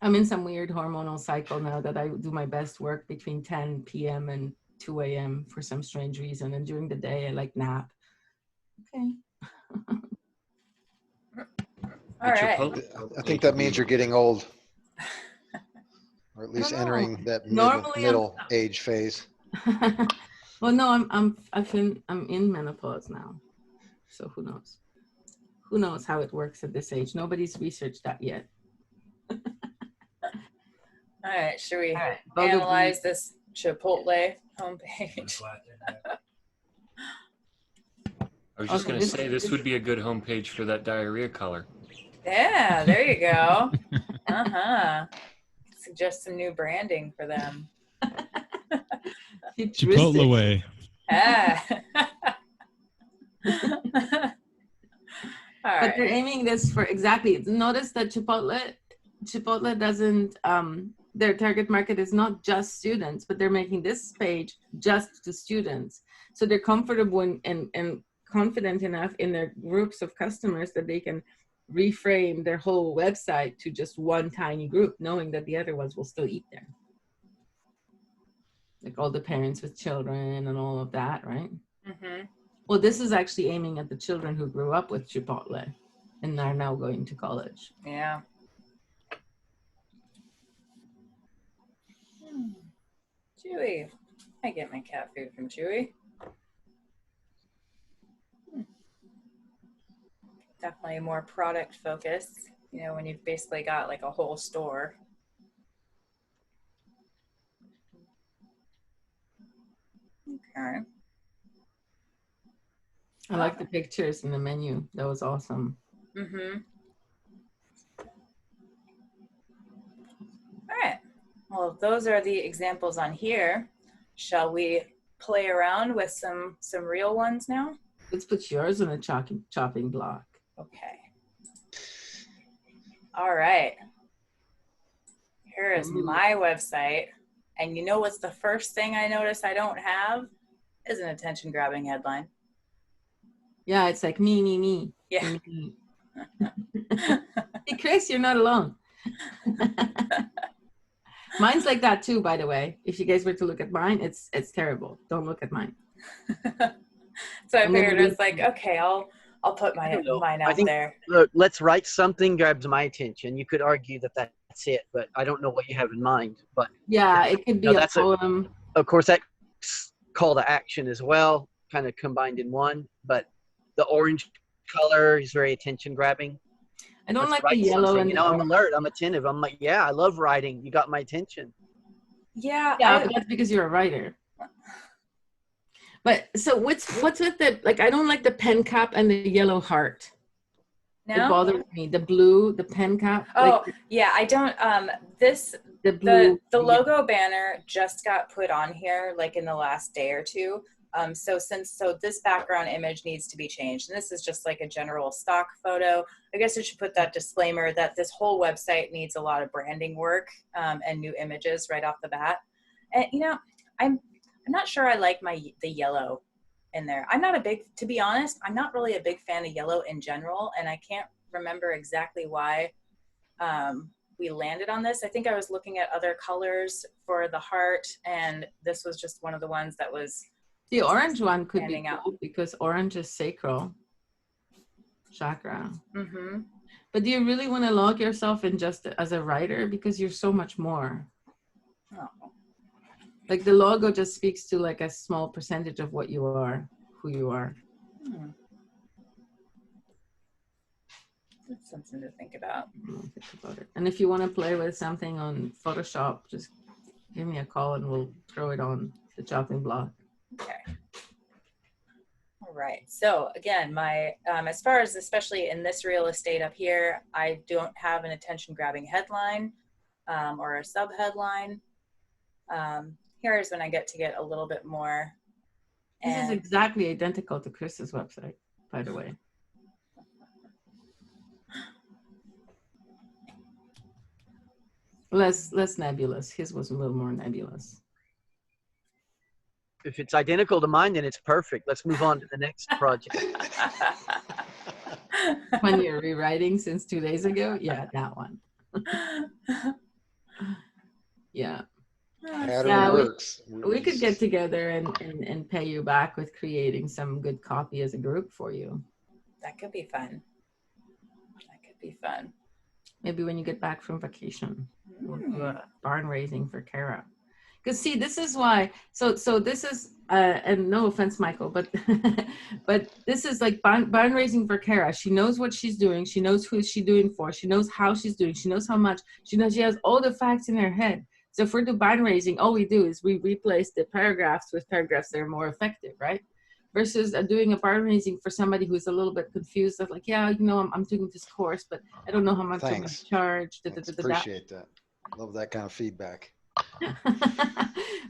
I'm in some weird hormonal cycle now that I do my best work between 10 p.m. and 2 a.m. for some strange reason, and during the day I like nap. Okay. All right. I think that means you're getting old, or at least entering that middle age phase. Well, no, I'm in menopause now, so who knows? Who knows how it works at this age? Nobody's researched that yet. All right, should we analyze this Chipotle homepage? I was just going to say this would be a good homepage for that diarrhea color. Yeah, there you go. Suggest some new branding for them. Chipotle way. Ah. All right. But they're aiming this for exactly. Notice that Chipotle doesn't. Their target market is not just students, but they're making this page just to students. So they're comfortable and confident enough in their groups of customers that they can reframe their whole website to just one tiny group, knowing that the other ones will still eat there. Like all the parents with children and all of that, right? Mm-hmm. Well, this is actually aiming at the children who grew up with Chipotle and are now going to college. Yeah. Chewy. I get my cat food from Chewy. Definitely more product focused, you know, when you've basically got like a whole store. Okay. I like the pictures in the menu. That was awesome. Mm-hmm. All right. Well, those are the examples on here. Shall we play around with some real ones now? Let's put yours on a chopping block. Okay. All right. Here is my website. And you know what's the first thing I notice I don't have? Is an attention grabbing headline. Yeah, it's like me. Yeah. Me. Hey, Chris, you're not alone. Mine's like that too, by the way. If you guys were to look at mine, it's terrible. Don't look at mine. So I figured it's like, okay, I'll put mine out there. Look, let's write something grabs my attention. You could argue that that's it, but I don't know what you have in mind. But yeah, it could be a poem. Of course, that's call to action as well, kind of combined in one. But the orange color is very attention grabbing. I don't like the yellow and I'm alert. I'm attentive. I'm like, yeah, I love writing. You got my attention. Yeah, but that's because you're a writer. But so what's with the, like, I don't like the pen cap and the yellow heart. No? It bothers me. The blue, the pen cap. Oh, like, yeah, I don't, the logo banner just got put on here like in the last day or two. So this background image needs to be changed. And this is just like a general stock photo. I guess I should put that disclaimer that this whole website needs a lot of branding work and new images right off the bat. And, you know, I'm not sure I like the yellow in there. To be honest, I'm not really a big fan of yellow in general. And I can't remember exactly why we landed on this. I think I was looking at other colors for the heart, and this was just one of the ones that was. The orange one could be cool because orange is sacral chakra. Mm-hmm. But do you really want to log yourself in just as a writer? Because you're so much more. Oh. Like the logo just speaks to like a small percentage of what you are, who you are. That's something to think about. Think about it. And if you want to play with something on Photoshop, just give me a call and we'll throw it on the chopping block. Okay. All right. So again, my as far as especially in this real estate up here, I don't have an attention grabbing headline or a sub headline. Here's when I get a little bit more. This is exactly identical to Chris's website, by the way. Less nebulous. His was a little more nebulous. If it's identical to mine, then it's perfect. Let's move on to the next project. When you're rewriting since 2 days ago? Yeah, that one. Yeah. Works. We could get together and pay you back with creating some good copy as a group for you. That could be fun. Maybe when you get back from vacation, we'll do a barn raising for Kara. Because see, this is why. So this is, and no offense, Michael, but but this is like barn raising for Kara. She knows what she's doing. She knows who she's doing for. She knows how she's doing. She knows how much. She knows she has all the facts in her head. So if we're doing barn raising, all we do is we replace the paragraphs with paragraphs that are more effective, right? Versus doing a barn raising for somebody who's a little bit confused of like, yeah, you know, I'm doing this course, but I don't know how much I'm going to charge. Appreciate that. Love that kind of feedback.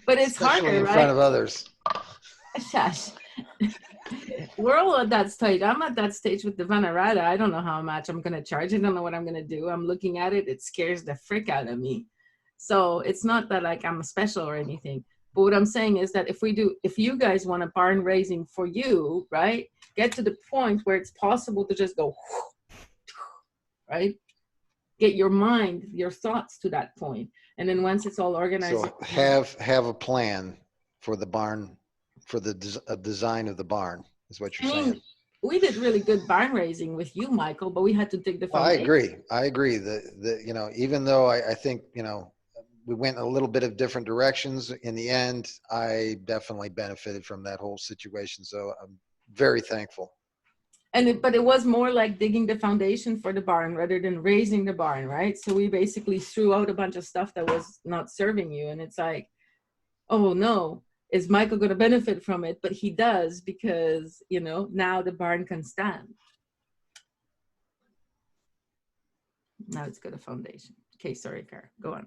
But it's especially harder, in right? front of others. Shush. We're all at that stage. I'm at that stage with the Vanarada. I don't know how much I'm going to charge. I don't know what I'm going to do. I'm looking at it. It scares the frick out of me. So it's not that like I'm special or anything. But what I'm saying is that if you guys want a barn raising for you, right, get to the point where it's possible to just go, right? Get your mind, your thoughts to that point. And then once it's all organized. So have a plan for the barn, for the design of the barn is what you're saying. We did really good barn raising with you, Michael, but we had to dig the foundation. I agree that, you know, even though I think, you know, we went a little bit of different directions in the end, I definitely benefited from that whole situation. So I'm very thankful. But it was more like digging the foundation for the barn rather than raising the barn, right? So we basically threw out a bunch of stuff that was not serving you. And it's like, oh no, is Michael going to benefit from it? But he does because, you know, now the barn can stand. Now it's got a foundation. Okay, sorry, Cara. Go on.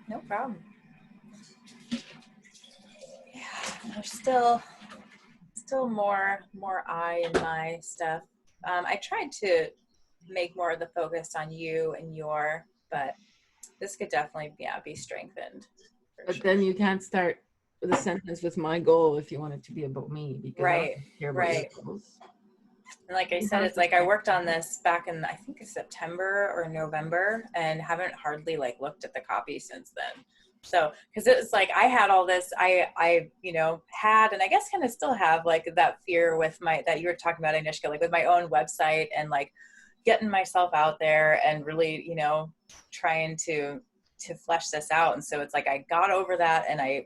No problem. Yeah, there's still more I in my stuff. I tried to make more of the focus on you and but this could definitely, be strengthened. But then you can't start with a sentence with my goal if you want it to be about me, because I Right, don't care about right. your goals. And like I said, it's like I worked on this back in, I think it's September or November, and haven't hardly like looked at the copy since then. So, because it's like I had all this, I had, and I guess kind of still have like that fear with that you were talking about, Anishka, like with my own website and like getting myself out there and really, trying to flesh this out. And so it's like I got over that and I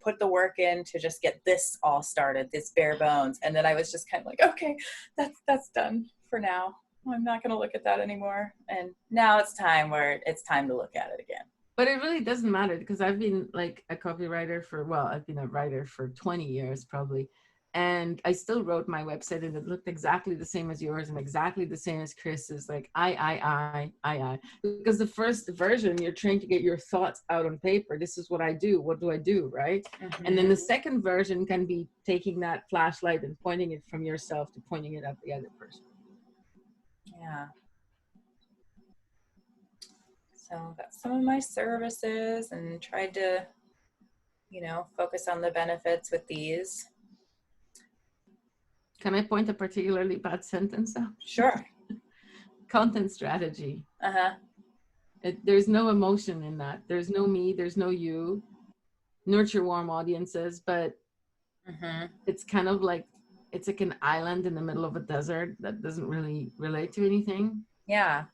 put the work in to just get this all started, this bare bones. And then I was just kind of like, okay, that's done for now. I'm not going to look at that anymore. And now it's time to look at it again. But it really doesn't matter, because I've been like a copywriter I've been a writer for 20 years probably. And I still wrote my website and it looked exactly the same as yours and exactly the same as Chris's. Like I. Because the first version, you're trying to get your thoughts out on paper. This is what I do. What do I do? Right? Mm-hmm. And then the second version can be taking that flashlight and pointing it from yourself to pointing it at the other person. Yeah. So got some of my services and tried to, focus on the benefits with these. Can I point a particularly bad sentence out? Sure. Content strategy. Uh-huh. There's no emotion in that. There's no me, there's no you. Nurture warm audiences, but it's kind of like, it's like an island in the middle of a desert that doesn't really relate to anything. Yeah.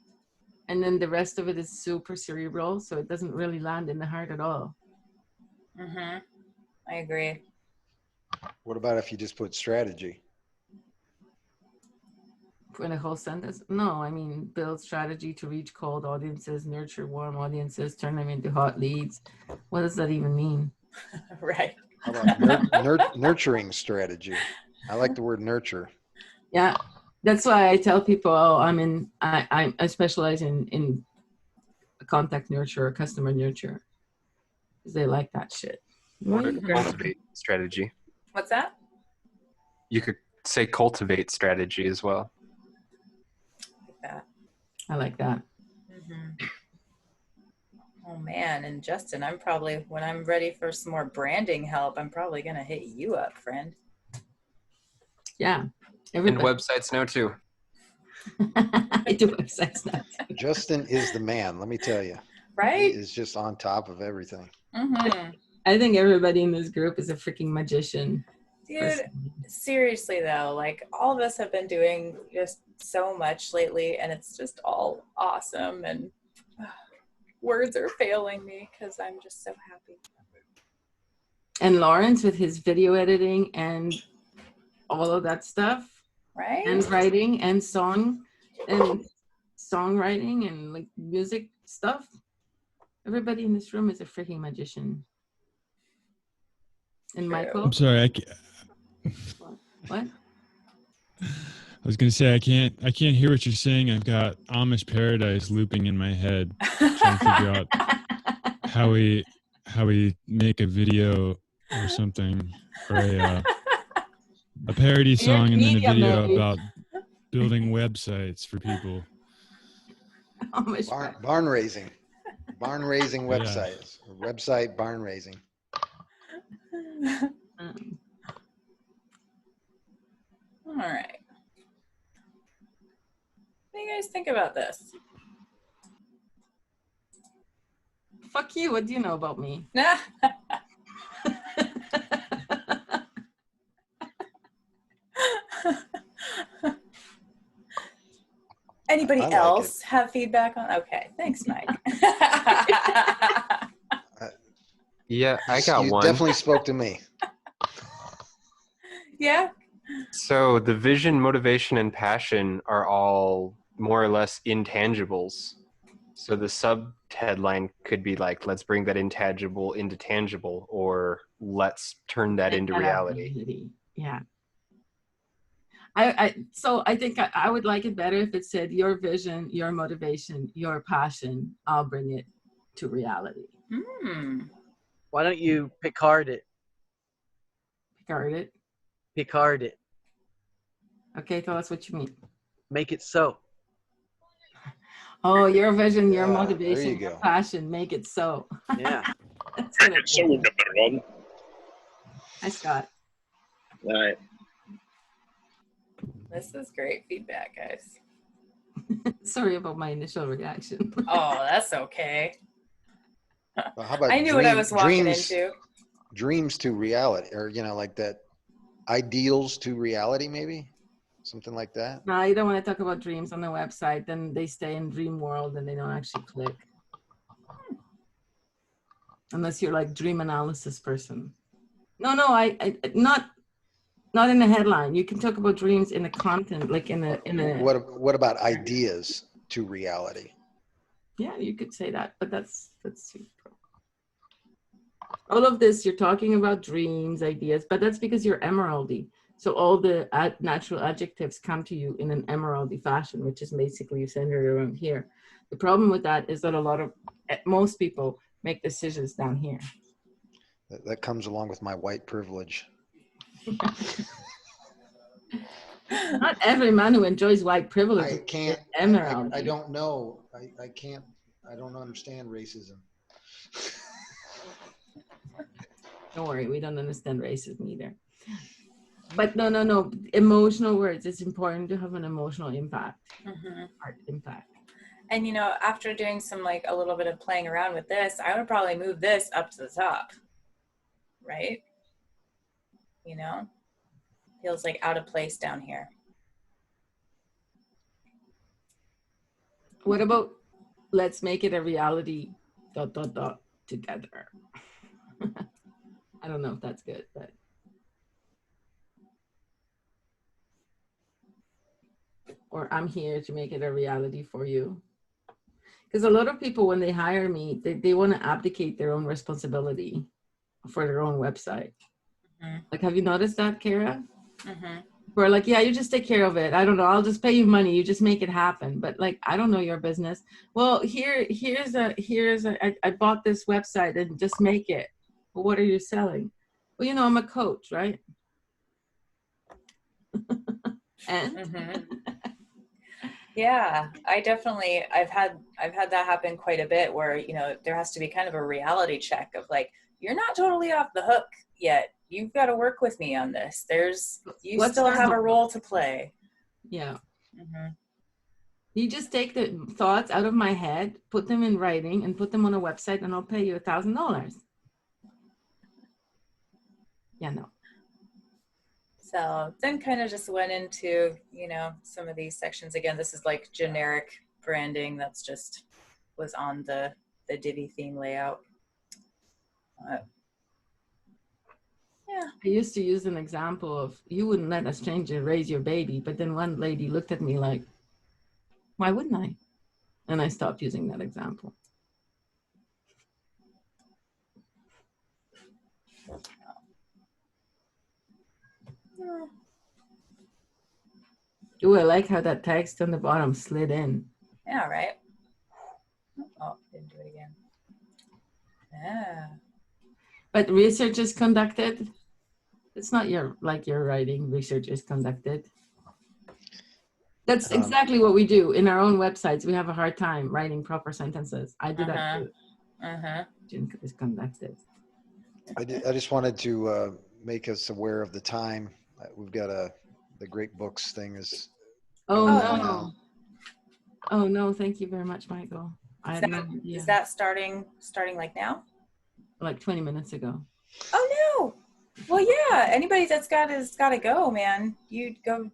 And then the rest of it is super cerebral, so it doesn't really land in the heart at all. I agree. What about if you just put strategy? In a whole sentence? No, I mean, build strategy to reach cold audiences, nurture warm audiences, turn them into hot leads. What does that even mean? Right. How about nurturing strategy? I like the word nurture. Yeah, that's why I tell people, I specialize in contact nurture or customer nurture, because they like that shit. Or to cultivate strategy. What's that? You could say cultivate strategy as well. I like that. Oh man, and Justin, when I'm ready for some more branding help, I'm probably gonna hit you up, friend. Yeah. And websites now too. I do websites now too. Justin is the man, let me tell you. Right? He is just on top of everything. I think everybody in this group is a freaking magician. Dude, seriously though, like all of us have been doing just so much lately, and it's just all awesome, and words are failing me because I'm just so happy. And Lawrence with his video editing and all of that stuff, right? And writing and songwriting and like music stuff. Everybody in this room is a freaking magician. And Michael? I'm sorry, What? I was gonna say I can't hear what you're saying. I've got Amish Paradise looping in my head, trying to figure out how we make a video or something, or a parody song and then a video about building websites for people. Barn raising websites. Yeah. Website barn raising. All right. What do you guys think about this? Fuck you. What do you know about me? Anybody else have feedback on? Okay, thanks, Mike. Yeah, I got you one. Definitely spoke to me. Yeah. So the vision, motivation, and passion are all more or less intangibles. So the sub-headline could be like, let's bring that intangible into tangible, or let's turn that into reality. Yeah. So I think I would like it better if it said your vision, your motivation, your passion, I'll bring it to reality. Why don't you Picard it? Picard it? Picard it. Okay, tell us what you mean. Make it so. Oh, your vision, your Yeah, there motivation, you your go. passion, make it so. Yeah. That's what So we've got better one. Hi, Scott. All right. This is great feedback, guys. Sorry about my initial reaction. Oh, that's okay. Well, how about I knew what I was walking into. dreams to reality, or like that, ideals to reality, maybe something like that. No, you don't want to talk about dreams on the website. Then they stay in dream world and they don't actually click. Unless you're like dream analysis person. No, I not in a headline. You can talk about dreams in the content, like in a. What about ideas to reality? Yeah, you could say that, but that's super. All of this, you're talking about dreams, ideas, but that's because you're emeraldy. So all the natural adjectives come to you in an emeraldy fashion, which is basically centered around here. The problem with that is that most people make decisions down here. That comes along with my white privilege. Not every man who enjoys white privilege I can't. is emerald. I don't know. I can't. I don't understand racism. Don't worry, we don't understand racism either. But no. Emotional words. It's important to have an emotional impact. Art impact. And after doing some a little bit of playing around with this, I would probably move this up to the top, right? Feels like out of place down here. What about let's make it a reality ... together. I don't know if that's good, but or I'm here to make it a reality for you. Because a lot of people, when they hire me, they want to abdicate their own responsibility for their own website. Like, have you noticed that, Kara? We're like, yeah, you just take care of it. I don't know. I'll just pay you money. You just make it happen. But I don't know your business. Well, I bought this website and just make it. Well, what are you selling? Well, I'm a coach, right? And yeah, I've had that happen quite a bit where, there has to be kind of a reality check of you're not totally off the hook yet. You've got to work with me on this. You still have a role to play. Yeah. You just take the thoughts out of my head, put them in writing and put them on a website and I'll pay you $1,000. Yeah, no. So then kind of just went into, some of these sections. Again, this is generic branding. That's just was on the Divi theme layout. Yeah. I used to use an example of you wouldn't let a stranger raise your baby. But then one lady looked at me like, why wouldn't I? And I stopped using that example. Ooh, I like how that text on the bottom slid in. Yeah, right. Oh, didn't do it again. Yeah. But research is conducted. It's not your writing. Research is conducted. That's exactly what we do in our own websites. We have a hard time writing proper sentences. I do that too. Is conducted. I just wanted to make us aware of the time. We've got the Great Books thing is. Oh no! Oh no! Thank you very much, Michael. Is that starting now? Like 20 minutes ago. Oh no! Well, yeah. Anybody that's got to go, man. You go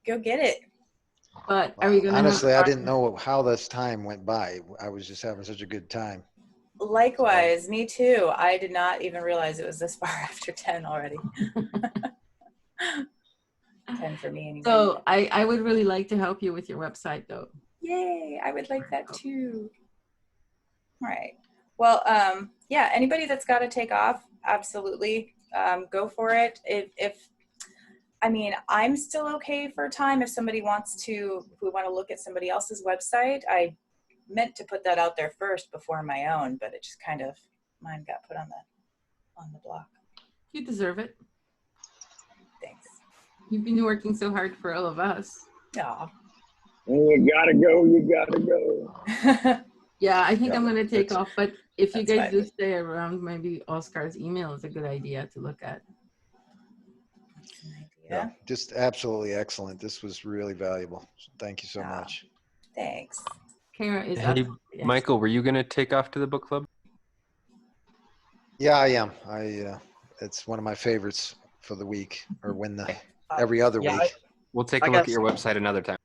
get it. But are we gonna? Honestly, I didn't know how this time went by. I was just having such a good time. Likewise, me too. I did not even realize it was this far after 10 already. 10 for me anyway. So I would really like to help you with your website though. Yay, I would like that too. All right. Well, yeah, anybody that's got to take off, absolutely, go for it. I'm still okay for time if somebody if we want to look at somebody else's website. I meant to put that out there first before my own, but it just kind of, mine got put on the block. You deserve it. Thanks. You've been working so hard for all of us. Yeah. When you gotta go, you gotta go. Yeah, I think Yeah, I'm going to take that's- off, but if you That's guys fine. do stay around, maybe Oscar's email is a good idea to look at. That's an yeah, idea. just absolutely excellent. This was really valuable. Thank you so Wow. much. Thanks. Kara is Hey, up. Yes. Michael, were you going to take off to the book club? Yeah, I am. It's one of my favorites for the week, or every other Yeah, week. We'll take I a look got at your website another time.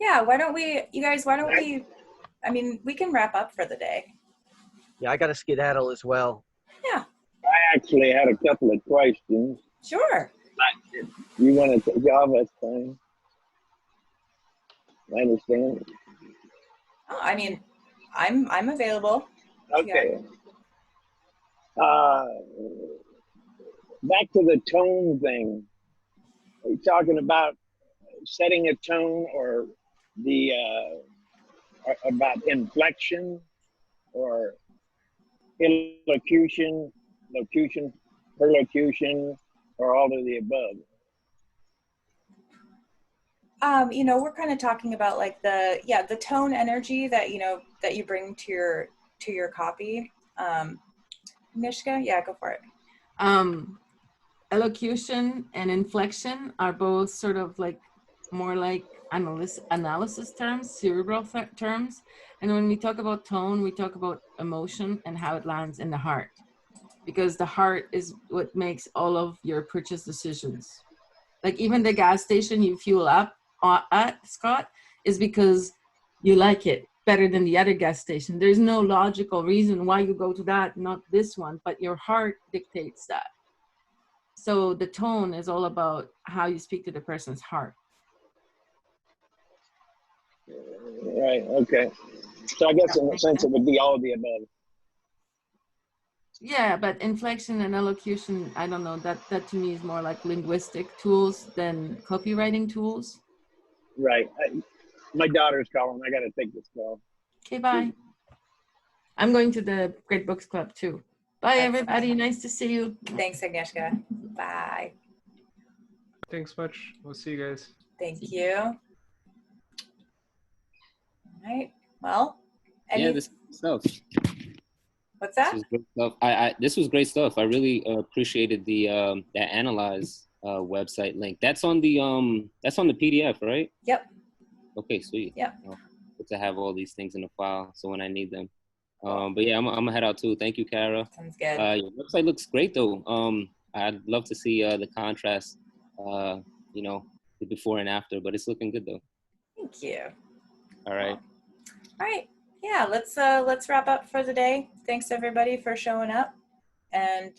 Yeah, why don't we, you guys, I mean, we can wrap up for the day. Yeah, I got to skedaddle as well. Yeah, I actually had a couple of questions. sure. You want to take off? That's fine. I understand. Oh, I mean, I'm available. Okay. Back to the tone thing. Are you talking about setting a tone, or the about inflection, or elocution, locution, perlocution, or all of the above? You know, we're kind of talking about like the tone energy that, you know, that you bring to your copy. Nishka, yeah, go for it. Elocution and inflection are both sort of like more like analysis terms, cerebral terms. And when we talk about tone, we talk about emotion and how it lands in the heart, because the heart is what makes all of your purchase decisions. Like even the gas station you fuel up at, Scott, is because you like it better than the other gas station. There's no logical reason why you go to that, not this one, but your heart dictates that. So the tone is all about how you speak to the person's heart. Right. Okay. So I guess in a sense it would be all of the above. Yeah, but inflection and elocution, I don't know, that to me is more like linguistic tools than copywriting tools. Right. My daughter's calling. I got to take this call. Okay, bye. I'm going to the Great Books Club too. Bye, everybody. Nice to see you. Thanks, Agnieszka. Bye. Thanks much. We'll see you guys. Thank you. All right. Well, Yeah, this stuff. What's This that? was great stuff. This was great stuff. I really appreciated the that Analyze website link. That's on the PDF, right? Yep. Okay, sweet. Yep. Good to have all these things in the file, so when I need them. But yeah, I'm gonna head out too. Thank you, Kara. Sounds good. Your website looks great though. I'd love to see the contrast. You know, the before and after, but it's looking good though. Thank you. All right. All right. Yeah, let's wrap up for the day. Thanks everybody for showing up. And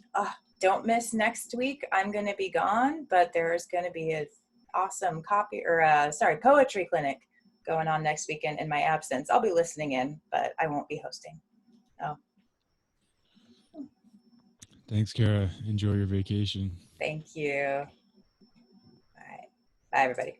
don't miss next week. I'm going to be gone, but there's going to be an awesome poetry clinic going on next weekend in my absence. I'll be listening in, but I won't be hosting. Oh. Thanks, Kara. Enjoy your vacation. Thank you. All right. Bye, everybody.